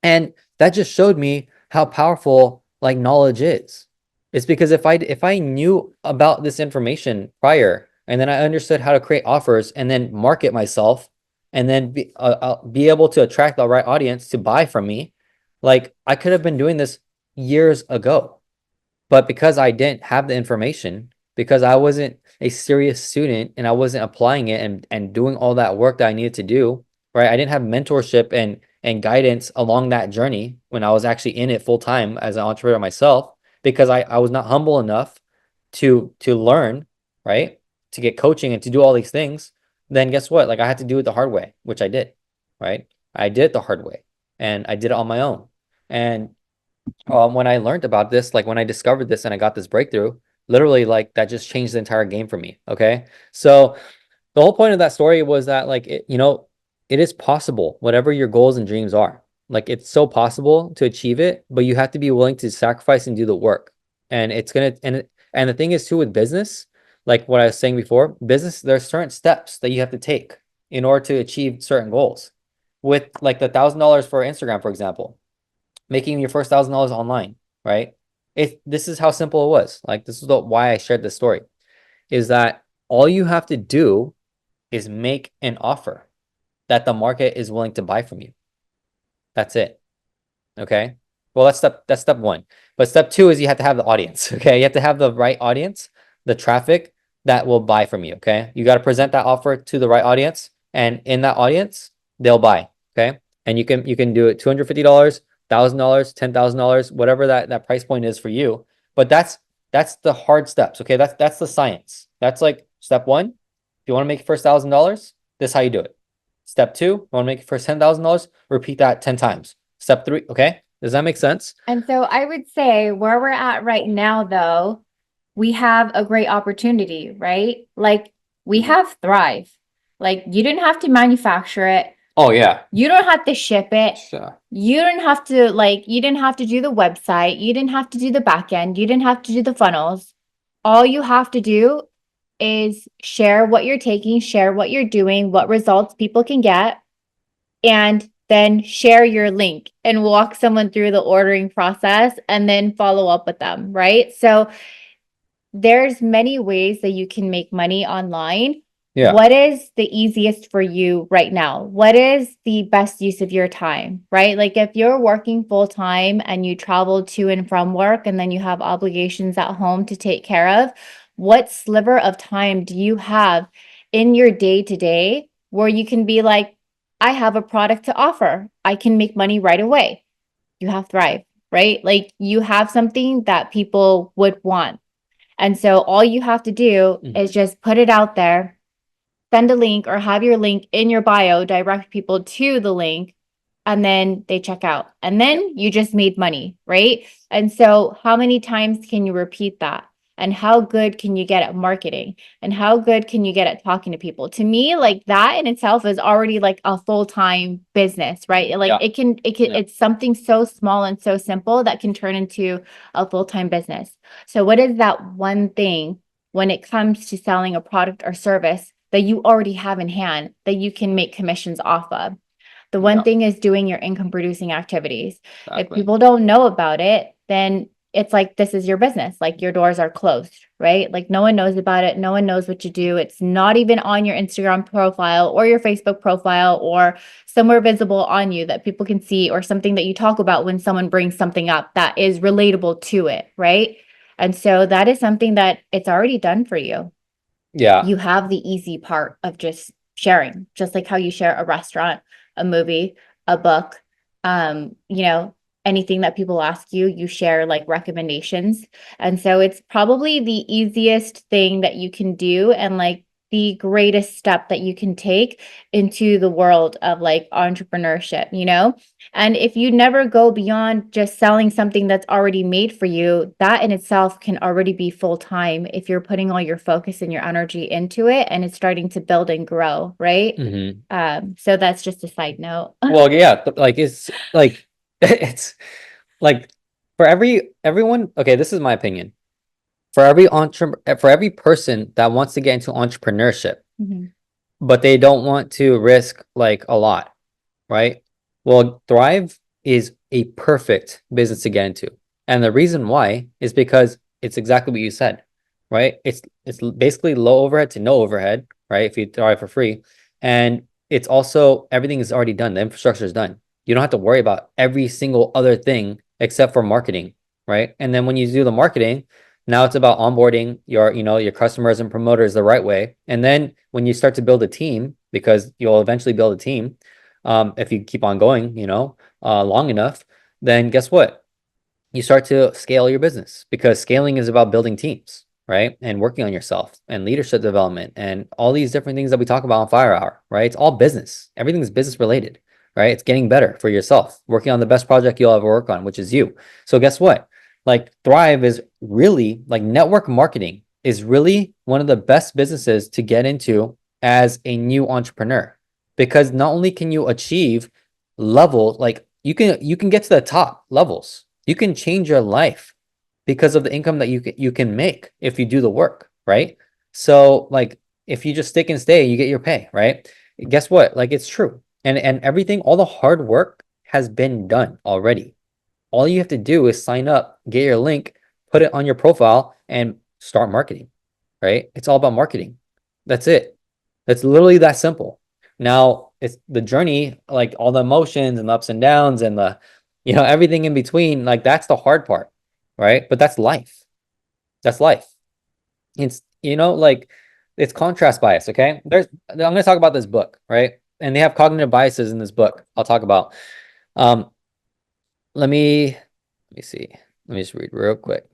Speaker 1: And that just showed me how powerful like knowledge is. It's because if I knew about this information prior, and then I understood how to create offers and then market myself, and then be able to attract the right audience to buy from me, like I could have been doing this years ago. But because I didn't have the information, because I wasn't a serious student and I wasn't applying it and doing all that work that I needed to do, right? I didn't have mentorship and guidance along that journey when I was actually in it full time as an entrepreneur myself, because I was not humble enough to learn, right? To get coaching and to do all these things. Then guess what? Like I had to do it the hard way, which I did, right? I did it the hard way, and I did it on my own. And when I learned about this, like when I discovered this and I got this breakthrough, literally like that just changed the entire game for me. Okay. So the whole point of that story was that like it is possible, whatever your goals and dreams are. Like it's so possible to achieve it, but you have to be willing to sacrifice and do the work. And it's gonna and the thing is too with business, like what I was saying before, business, there's certain steps that you have to take in order to achieve certain goals. With like the $1,000 for Instagram, for example, making your first $1,000 online, right? This is how simple it was. Like this is why I shared this story, is that all you have to do is make an offer that the market is willing to buy from you. That's it. Okay. Well, that's step one. But step two is you have to have the audience. Okay. You have to have the right audience, the traffic that will buy from you. Okay. You got to present that offer to the right audience, and in that audience, they'll buy. Okay. And you can do it $250, $1,000, $10,000, whatever that price point is for you. But That's the hard steps. Okay. That's the science. That's like step one. If you want to make your first $1,000, this is how you do it. Step two, you want to make your first $10,000, repeat that 10 times. Step three. Okay. Does that make sense?
Speaker 2: And so I would say where we're at right now, though, we have a great opportunity, right? Like we have Thrive. Like you didn't have to manufacture it.
Speaker 1: Oh yeah.
Speaker 2: You don't have to ship it.
Speaker 1: Sure.
Speaker 2: You didn't have to you didn't have to do the website. You didn't have to do the back end. You didn't have to do the funnels. All you have to do is share what you're taking, share what you're doing, what results people can get, and then share your link and walk someone through the ordering process and then follow up with them, right? So there's many ways that you can make money online.
Speaker 1: Yeah.
Speaker 2: What is the easiest for you right now? What is the best use of your time, right? Like if you're working full time and you travel to and from work and then you have obligations at home to take care of, what sliver of time do you have in your day to day where you can be like, I have a product to offer. I can make money right away. You have Thrive, right? Like you have something that people would want. And so all you have to do is just put it out there, send a link or have your link in your bio, direct people to the link, and then they check out. And then you just made money, right? And so how many times can you repeat that? And how good can you get at marketing? And how good can you get at talking to people? To me, like that in itself is already like a full-time business, right? Like
Speaker 1: Yeah.
Speaker 2: it's something so small and so simple that can turn into a full-time business. So what is that one thing when it comes to selling a product or service that you already have in hand that you can make commissions off of? The one thing is doing your income producing activities. If people don't know about it, then it's like this is your business. Like your doors are closed, right? Like no one knows about it. No one knows what you do. It's not even on your Instagram profile or your Facebook profile or somewhere visible on you that people can see, or something that you talk about when someone brings something up that is relatable to it, right? And so that is something that it's already done for you.
Speaker 1: Yeah.
Speaker 2: You have the easy part of just sharing, just like how you share a restaurant, a movie, a book, anything that people ask you, you share like recommendations. And so it's probably the easiest thing that you can do and like the greatest step that you can take into the world of like entrepreneurship, you know? And if you never go beyond just selling something that's already made for you, that in itself can already be full time if you're putting all your focus and your energy into it and it's starting to build and grow, right? So that's just a side note.
Speaker 1: Well, yeah, like it's like it's like for everyone, okay, this is my opinion. For every person that wants to get into entrepreneurship,
Speaker 2: Mhm.
Speaker 1: but they don't want to risk like a lot, right? Well, Thrive is a perfect business to get into. And the reason why is because it's exactly what you said, right? It's basically low overhead to no overhead, right? If you Thrive for free. And it's also everything is already done. The infrastructure is done. You don't have to worry about every single other thing except for marketing, right? And then when you do the marketing, now it's about onboarding your customers and promoters the right way. And then when you start to build a team, because you'll eventually build a team, if you keep on going, long enough, then guess what? You start to scale your business because scaling is about building teams, right? And working on yourself and leadership development and all these different things that we talk about on Fire Hour, right? It's all business. Everything's business related, right? It's getting better for yourself, working on the best project you'll ever work on, which is you. So guess what? Like Thrive is really like network marketing is really one of the best businesses to get into as a new entrepreneur because not only can you achieve level like you can get to the top levels. You can change your life because of the income that you can make if you do the work, right? So like if you just stick and stay, you get your pay, right? Guess what? Like it's true. And everything, all the hard work has been done already. All you have to do is sign up, get your link, put it on your profile, and start marketing, right? It's all about marketing. That's it. It's literally that simple. Now it's the journey, like all the emotions and the ups and downs and everything in between. Like that's the hard part, right? But that's life. That's life. It's like it's contrast bias. Okay, I'm going to talk about this book, right? And they have cognitive biases in this book. I'll talk about. Um, let me see. Let me just read real quick.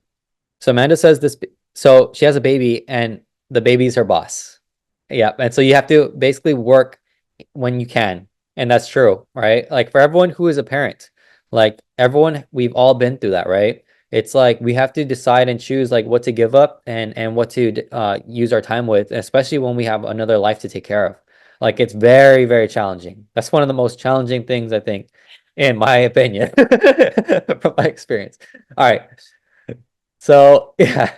Speaker 1: So Amanda says this, so she has a baby and the baby's her boss. Yeah. And so you have to basically work when you can. And that's true, right? Like for everyone who is a parent, like everyone, we've all been through that, right? It's like we have to decide and choose like what to give up and what to use our time with, especially when we have another life to take care of. Like it's very, very challenging. That's one of the most challenging things I think, in my opinion, from my experience. All right. So yeah,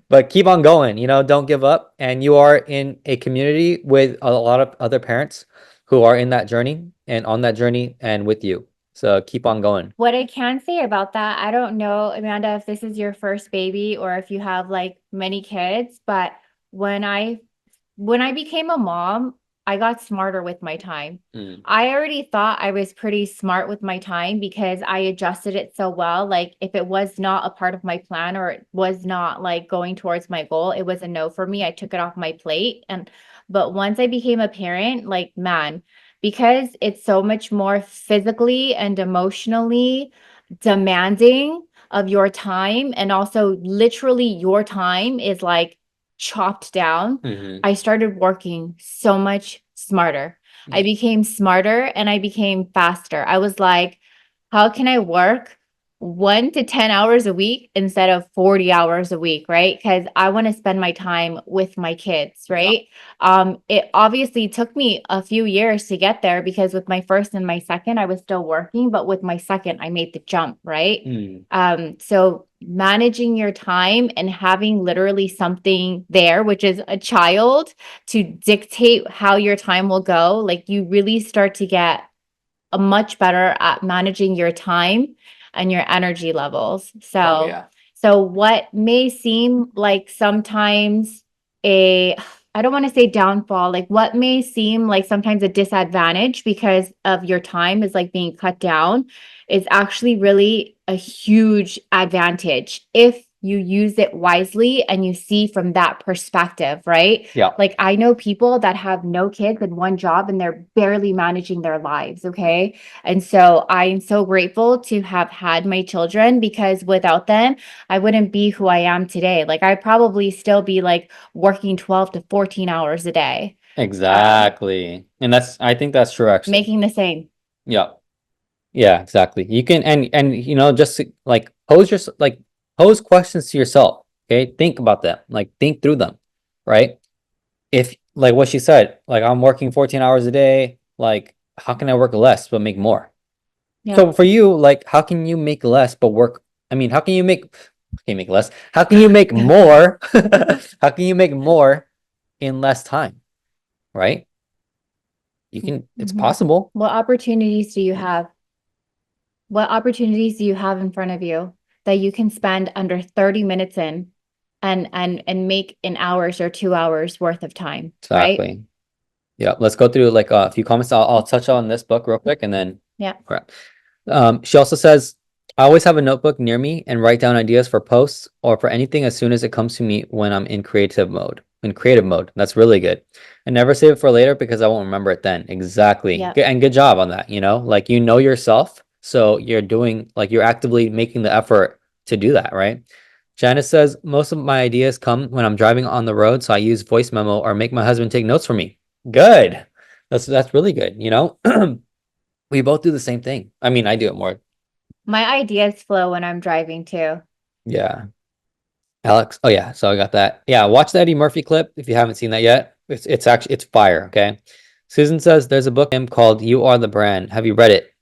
Speaker 1: but keep on going, don't give up. And you are in a community with a lot of other parents who are in that journey and on that journey and with you. So keep on going.
Speaker 2: What I can say about that, I don't know, Amanda, if this is your first baby or if you have like many kids, but when I when I became a mom, I got smarter with my time.
Speaker 1: Mm.
Speaker 2: I already thought I was pretty smart with my time because I adjusted it so well. Like if it was not a part of my plan or it was not like going towards my goal, it was a no for me. I took it off my plate. And but once I became a parent, like man, because it's so much more physically and emotionally demanding of your time and also literally your time is like chopped down.
Speaker 1: Hmm.
Speaker 2: I started working so much smarter. I
Speaker 1: Yeah.
Speaker 2: became smarter and I became faster. I was like, how can I work 1 to 10 hours a week instead of 40 hours a week, right? Because I want to spend my time with my kids,
Speaker 1: Yeah.
Speaker 2: right? It obviously took me a few years to get there because with my first and my second, I was still working, but with my second, I made the jump, right?
Speaker 1: Mm.
Speaker 2: So managing your time and having literally something there, which is a child to dictate how your time will go, like you really start to get a much better at managing your time and your energy levels.
Speaker 1: Oh,
Speaker 2: So,
Speaker 1: yeah.
Speaker 2: so what may seem like sometimes a, I don't want to say downfall, like what may seem like sometimes a disadvantage because of your time is like being cut down is actually really a huge advantage if you use it wisely and you see from that perspective, right?
Speaker 1: Yeah.
Speaker 2: Like I know people that have no kids and one job and they're barely managing their lives, okay? And so I'm so grateful to have had my children because without them, I wouldn't be who I am today. Like I'd probably still be like working 12 to 14 hours a day,
Speaker 1: Exactly. And I think that's true actually.
Speaker 2: making the same.
Speaker 1: Yeah. Yeah, exactly. You can and just like pose questions to yourself. Okay. Think about them. Like think through them. Right. If like what she said, like I'm working 14 hours a day, like how can I work less but make more?
Speaker 2: Yeah.
Speaker 1: So for you, like how can you make less but work? I mean, how can you make less? How can you make more? How can you make more in less time? Right? It's
Speaker 2: Mhm.
Speaker 1: possible.
Speaker 2: What opportunities do you have? What opportunities do you have in front of you that you can spend under 30 minutes in and make in hours or 2 hours worth of time, right?
Speaker 1: Exactly. Yeah, let's go through like a few comments. I'll touch on this book real quick and then
Speaker 2: Yeah.
Speaker 1: crap. She also says, I always have a notebook near me and write down ideas for posts or for anything as soon as it comes to me when I'm in creative mode. In creative mode. That's really good. And never save it for later because I won't remember it then. Exactly.
Speaker 2: Yeah.
Speaker 1: Good, and good job on that, Like you know yourself, so you're actively making the effort to do that, right? Janice says, most of my ideas come when I'm driving on the road, so I use voice memo or make my husband take notes for me. Good. That's really good. We both do the same thing. I mean, I do it more.
Speaker 2: My ideas flow when I'm driving too.
Speaker 1: Yeah. Alex. Oh yeah. So I got that. Yeah. Watch the Eddie Murphy clip if you haven't seen that yet. It's fire. Okay. Susan says there's a book called You Are the Brand. Have you read it?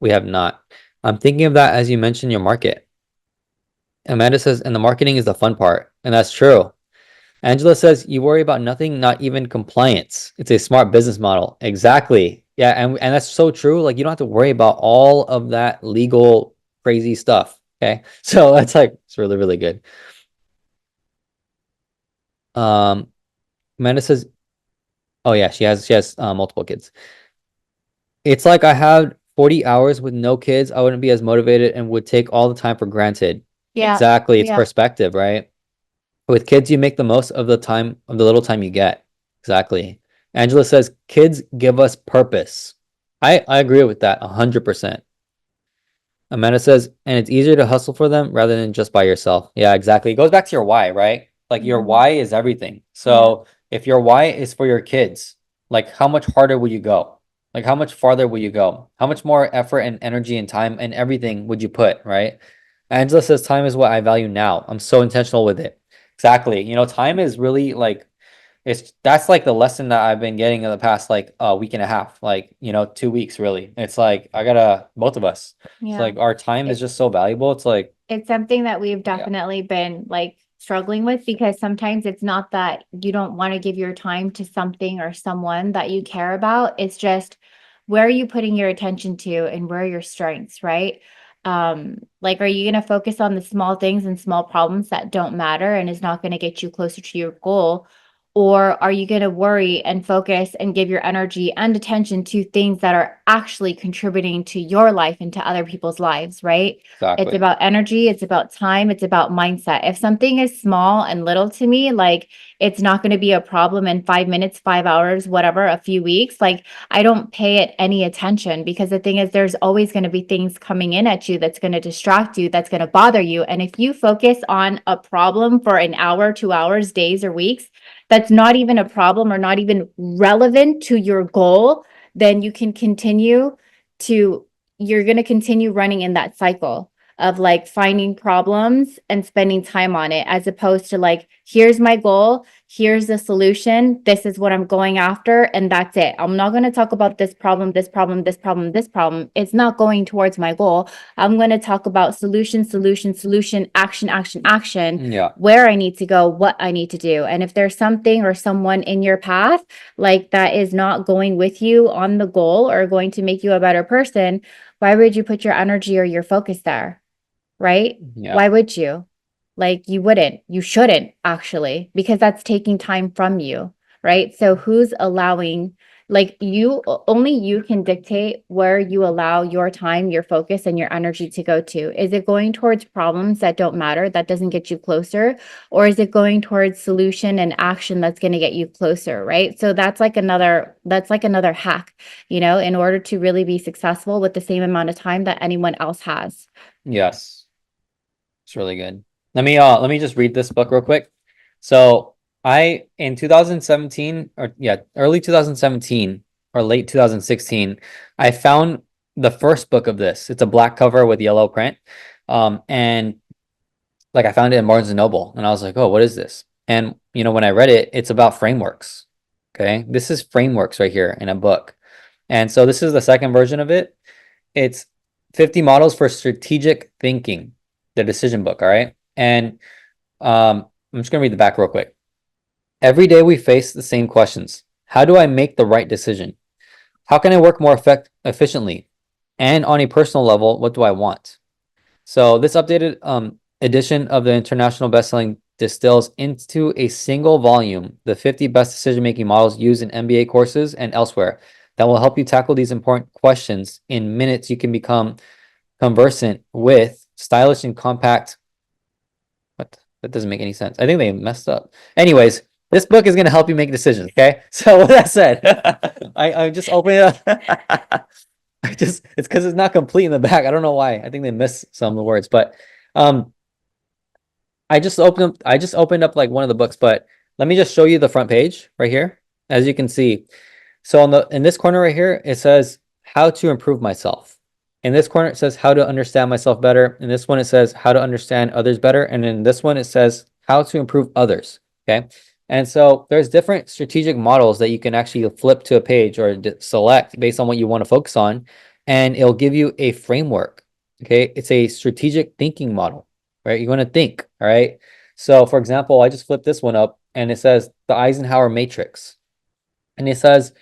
Speaker 1: We have not. I'm thinking of that as you mentioned your market. Amanda says, and the marketing is the fun part. And that's true. Angela says, you worry about nothing, not even compliance. It's a smart business model. Exactly. Yeah, and that's so true. Like you don't have to worry about all of that legal crazy stuff. Okay. So that's like it's really, really good. Um, Amanda says, oh yeah, she has multiple kids. It's like I had 40 hours with no kids. I wouldn't be as motivated and would take all the time for granted.
Speaker 2: Yeah.
Speaker 1: Exactly. It's
Speaker 2: Yeah.
Speaker 1: perspective, right? With kids, you make the most of the time of the little time you get. Exactly. Angela says kids give us purpose. I agree with that 100%. Amanda says, and it's easier to hustle for them rather than just by yourself. Yeah, exactly. It goes back to your why, right? Like your
Speaker 2: Mhm.
Speaker 1: why is everything.
Speaker 2: Yeah.
Speaker 1: So if your why is for your kids, like how much harder will you go? Like how much farther will you go? How much more effort and energy and time and everything would you put, right? Angela says, time is what I value now. I'm so intentional with it. Exactly. You know, time is really like it's that's like the lesson that I've been getting in the past like a week and a half, like, you know, 2 weeks really. It's like I gotta both of us. It's
Speaker 2: Yeah.
Speaker 1: like our time is
Speaker 2: It,
Speaker 1: just so valuable. It's like,
Speaker 2: it's something that we've
Speaker 1: yeah,
Speaker 2: definitely been like struggling with because sometimes it's not that you don't want to give your time to something or someone that you care about. It's just where are you putting your attention to and where are your strengths, right? Like are you going to focus on the small things and small problems that don't matter and is not going to get you closer to your goal? Or are you going to worry and focus and give your energy and attention to things that are actually contributing to your life and to other people's lives, right? It's
Speaker 1: exactly.
Speaker 2: about energy, it's about time, it's about mindset. If something is small and little to me, like it's not going to be a problem in 5 minutes, 5 hours, whatever, a few weeks, like I don't pay it any attention because the thing is, there's always going to be things coming in at you that's going to distract you, that's going to bother you. And if you focus on a problem for an hour, 2 hours, days, or weeks, that's not even a problem or not even relevant to your goal, then you can continue to, you're going to continue running in that cycle of like finding problems and spending time on it, as opposed to like, here's my goal, here's the solution, this is what I'm going after, and that's it. I'm not going to talk about this problem, this problem, this problem, this problem. It's not going towards my goal. I'm going to talk about solution, solution, solution, action, action, action,
Speaker 1: Yeah.
Speaker 2: where I need to go, what I need to do. And if there's something or someone in your path like that is not going with you on the goal or going to make you a better person, why would you put your energy or your focus there? Right?
Speaker 1: Yeah.
Speaker 2: Why would you? Like you wouldn't, you shouldn't actually, because that's taking time from you, right? So who's allowing, like you, only you can dictate where you allow your time, your focus, and your energy to go to. Is it going towards problems that don't matter, that doesn't get you closer? Or is it going towards solution and action that's going to get you closer, right? So that's like another hack, in order to really be successful with the same amount of time that anyone else has.
Speaker 1: Yes. It's really good. Let me just read this book real quick. So I in 2017 or yeah, early 2017 or late 2016, I found the first book of this. It's a black cover with yellow print. And like I found it in Barnes and Noble and I was like, "Oh, what is this?" And you know, when I read it, it's about frameworks. Okay? This is frameworks right here in a book. And so this is the second version of it. It's 50 models for strategic thinking, the decision book, all right? And I'm just going to read the back real quick. Every day we face the same questions. How do I make the right decision? How can I work more efficiently? And on a personal level, what do I want? So this updated edition of the international bestselling distills into a single volume the 50 best decision-making models used in MBA courses and elsewhere that will help you tackle these important questions in minutes. You can become conversant with stylish and compact. What? That doesn't make any sense. I think they messed up. Anyways, this book is going to help you make decisions. Okay. So with that said, I just open it up. It's because it's not complete in the back. I don't know why. I think they missed some of the words, but um, I just opened up like one of the books, but let me just show you the front page right here. As you can see, so in this corner right here, it says how to improve myself. In this corner, it says how to understand myself better. In this one, it says how to understand others better. And in this one, it says how to improve others. Okay. And so there's different strategic models that you can actually flip to a page or select based on what you want to focus on. And it'll give you a framework. Okay. It's a strategic thinking model, right? You want to think. All right. So for example, I just flipped this one up and it says the Eisenhower matrix. And it says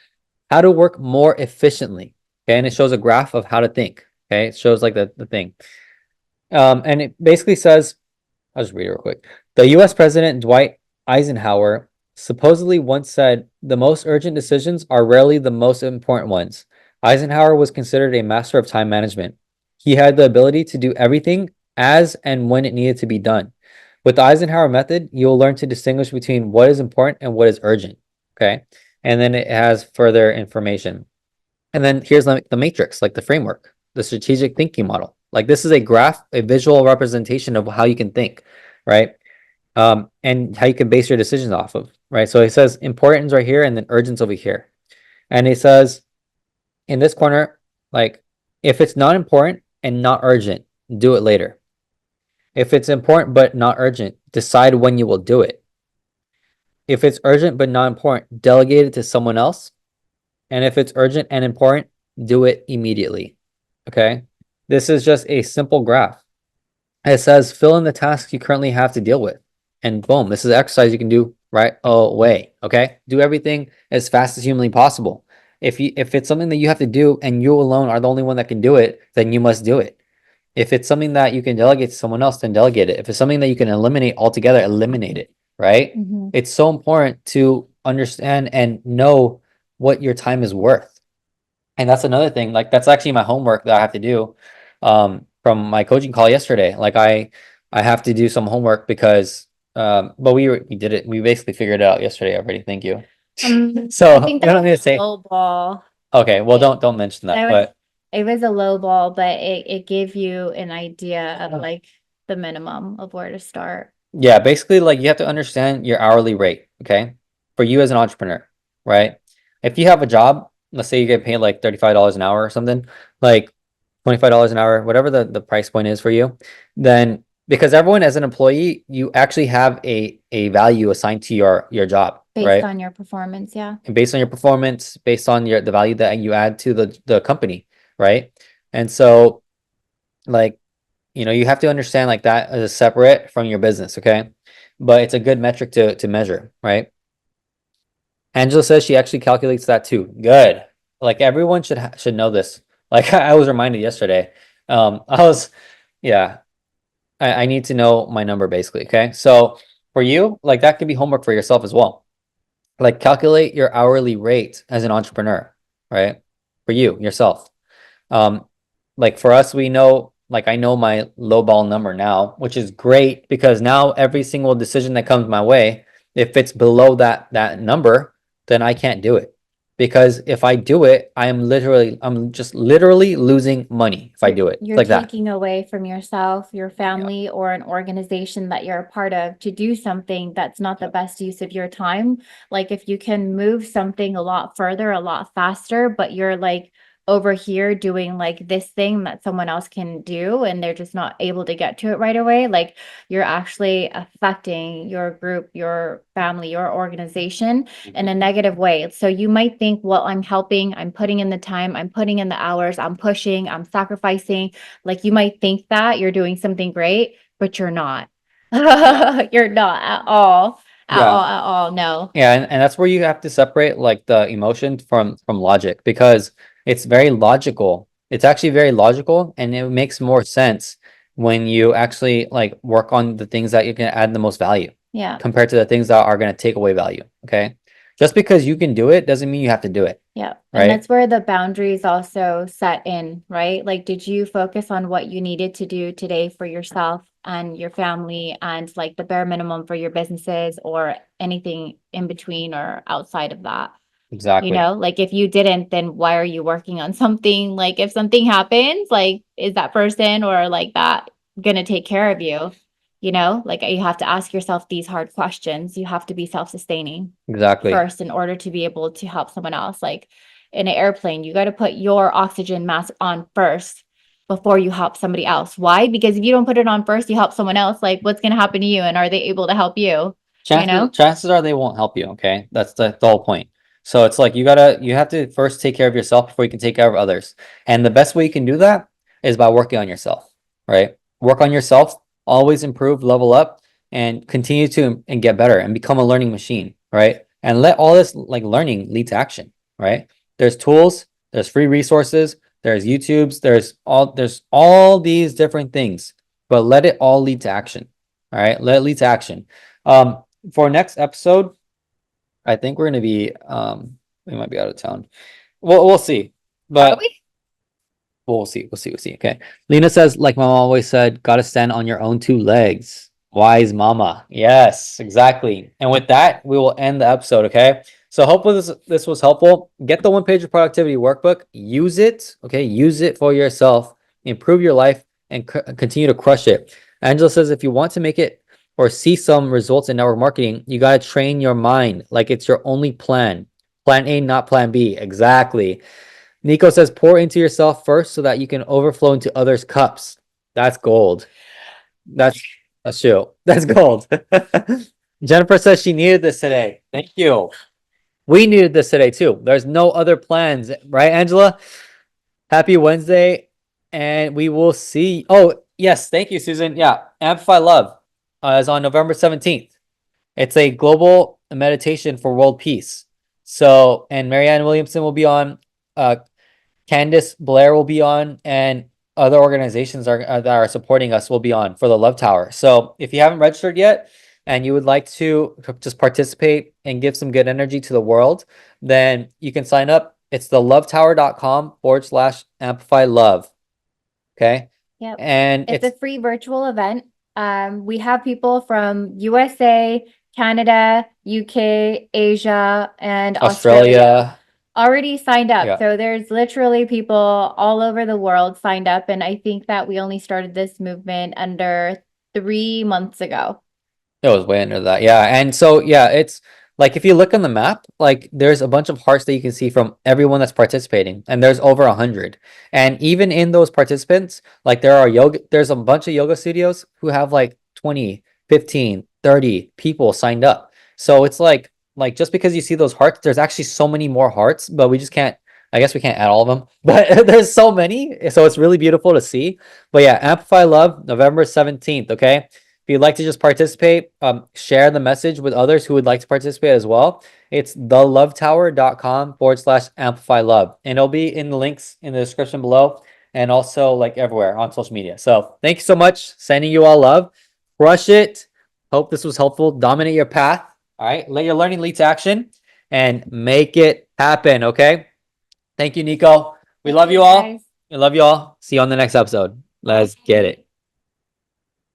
Speaker 1: how to work more efficiently. Okay. And it shows a graph of how to think. Okay. It shows like the thing. And it basically says, I'll just read it real quick. The US President Dwight Eisenhower supposedly once said, the most urgent decisions are rarely the most important ones. Eisenhower was considered a master of time management. He had the ability to do everything as and when it needed to be done. With the Eisenhower method, you'll learn to distinguish between what is important and what is urgent. Okay. And then it has further information. And then here's the matrix, like the framework, the strategic thinking model. Like this is a graph, a visual representation of how you can think, right? And how you can base your decisions off of, right? So it says importance right here and then urgence over here. And it says in this corner, like if it's not important and not urgent, do it later. If it's important but not urgent, decide when you will do it. If it's urgent but not important, delegate it to someone else. And if it's urgent and important, do it immediately. Okay. This is just a simple graph. It says fill in the tasks you currently have to deal with. And boom, this is an exercise you can do right away. Okay. Do everything as fast as humanly possible. If it's something that you have to do and you alone are the only one that can do it, then you must do it. If it's something that you can delegate to someone else, then delegate it. If it's something that you can eliminate altogether, eliminate it, right? It's so important to understand and know what your time is worth. And that's another thing. Like that's actually my homework that I have to do from my coaching call yesterday. Like I have to do some homework because but we did it. We basically figured it out yesterday already. Thank you. So
Speaker 2: I think
Speaker 1: you know what I'm gonna
Speaker 2: that's
Speaker 1: say?
Speaker 2: low ball.
Speaker 1: Okay, well don't mention that, but
Speaker 2: It was a low ball, but it gave you an idea of like the minimum of where to start.
Speaker 1: yeah, basically like you have to understand your hourly rate, okay? For you as an entrepreneur, right? If you have a job, let's say you get paid like $35 an hour or something, like $25 an hour, whatever the price point is for you, then because everyone as an employee, you actually have a value assigned to your job,
Speaker 2: Based
Speaker 1: right?
Speaker 2: on your performance, yeah.
Speaker 1: And based on your performance, based on the value that you add to the company, right? And so like you have to understand like that as separate from your business, okay? But it's a good metric to measure, right? Angela says she actually calculates that too. Good. Like everyone should know this. Like I was reminded yesterday. I was, yeah, I need to know my number basically. Okay. So for you, like that could be homework for yourself as well. Like calculate your hourly rate as an entrepreneur, right? For you, yourself. Um, like for us, we know, like I know my low ball number now, which is great because now every single decision that comes my way, if it's below that number, then I can't do it. Because if I do it, I'm just literally losing money if I do it. It's
Speaker 2: You're
Speaker 1: like that.
Speaker 2: taking away from yourself, your family, or an organization that you're a part of to do something that's not the best use of your time. Like if you can move something a lot further, a lot faster, but you're like over here doing like this thing that someone else can do and they're just not able to get to it right away, like you're actually affecting your group, your family, your organization in a negative way. So you might think, well, I'm helping, I'm putting in the time, I'm putting in the hours, I'm pushing, I'm sacrificing. Like you might think that you're doing something great, but you're not. You're not at all. At
Speaker 1: Yeah.
Speaker 2: all, at all. No.
Speaker 1: Yeah, and that's where you have to separate like the emotion from logic because it's very logical. It's actually very logical and it makes more sense when you actually like work on the things that you can add the most value
Speaker 2: Yeah.
Speaker 1: compared to the things that are going to take away value. Okay. Just because you can do it doesn't mean you have to do it.
Speaker 2: Yeah.
Speaker 1: Right?
Speaker 2: And that's where the boundaries also set in, right? Like, did you focus on what you needed to do today for yourself and your family and like the bare minimum for your businesses or anything in between or outside of that?
Speaker 1: Exactly.
Speaker 2: Like if you didn't, then why are you working on something? Like if something happens, like is that person or like that gonna take care of you? Like you have to ask yourself these hard questions. You have to be self-sustaining
Speaker 1: Exactly.
Speaker 2: first in order to be able to help someone else. Like in an airplane, you got to put your oxygen mask on first before you help somebody else. Why? Because if you don't put it on first, you help someone else, like what's gonna happen to you? And are they able to help you?
Speaker 1: Chances are they won't help you, okay? That's the whole point. So it's like you have to first take care of yourself before you can take care of others. And the best way you can do that is by working on yourself, right? Work on yourself, always improve, level up, and continue to and get better and become a learning machine, right? And let all this like learning lead to action, right? There's tools, there's free resources, there's YouTubes, there's all these different things, but let it all lead to action. All right, let it lead to action. For next episode, I think we're gonna be we might be out of town. We'll see. But we'll see. We'll see. Okay. Lena says, like my mom always said, gotta stand on your own two legs. Wise mama. Yes, exactly. And with that, we will end the episode. Okay. So hopefully this was helpful. Get the one page of productivity workbook. Use it. Okay. Use it for yourself. Improve your life. and continue to crush it. Angela says, if you want to make it or see some results in network marketing, you got to train your mind like it's your only plan. Plan A, not plan B. Exactly. Nico says, pour into yourself first so that you can overflow into others' cups. That's gold. That's a shoe. That's gold. Jennifer says she needed this today. Thank you. We needed this today too. There's no other plans, right, Angela? Happy Wednesday, and we will see. Oh, yes, thank you, Susan. Yeah, Amplify Love is on November 17th. It's a global meditation for world peace. So, and Marianne Williamson will be on. Candice Blair will be on, and other organizations that are supporting us will be on for the Love Tower. So if you haven't registered yet and you would like to just participate and give some good energy to the world, then you can sign up. It's the lovetower.com/amplify love. Okay.
Speaker 2: Yep.
Speaker 1: And
Speaker 2: it's a free virtual event. We have people from USA, Canada, UK, Asia, and Australia already signed up.
Speaker 1: Yeah.
Speaker 2: So there's literally people all over the world signed up. And I think that we only started this movement under 3 months ago.
Speaker 1: It was way under that. Yeah. And so, yeah, it's like if you look on the map, like there's a bunch of hearts that you can see from everyone that's participating, and there's over 100. And even in those participants, like there's a bunch of yoga studios who have like 20, 15, 30 people signed up. So it's like just because you see those hearts, there's actually so many more hearts, but we just can't, I guess we can't add all of them, but there's so many. So it's really beautiful to see. But yeah, Amplify Love, November 17th. Okay. If you'd like to just participate, share the message with others who would like to participate as well. It's thelovetower.com/amplify love. And it'll be in the links in the description below and also like everywhere on social media. So thank you so much. Sending you all love. Crush it. Hope this was helpful. Dominate your path. All right. Let your learning lead to action and make it happen. Okay. Thank you, Nico. We love you all. We love you all. See you on the next episode. Let's get it.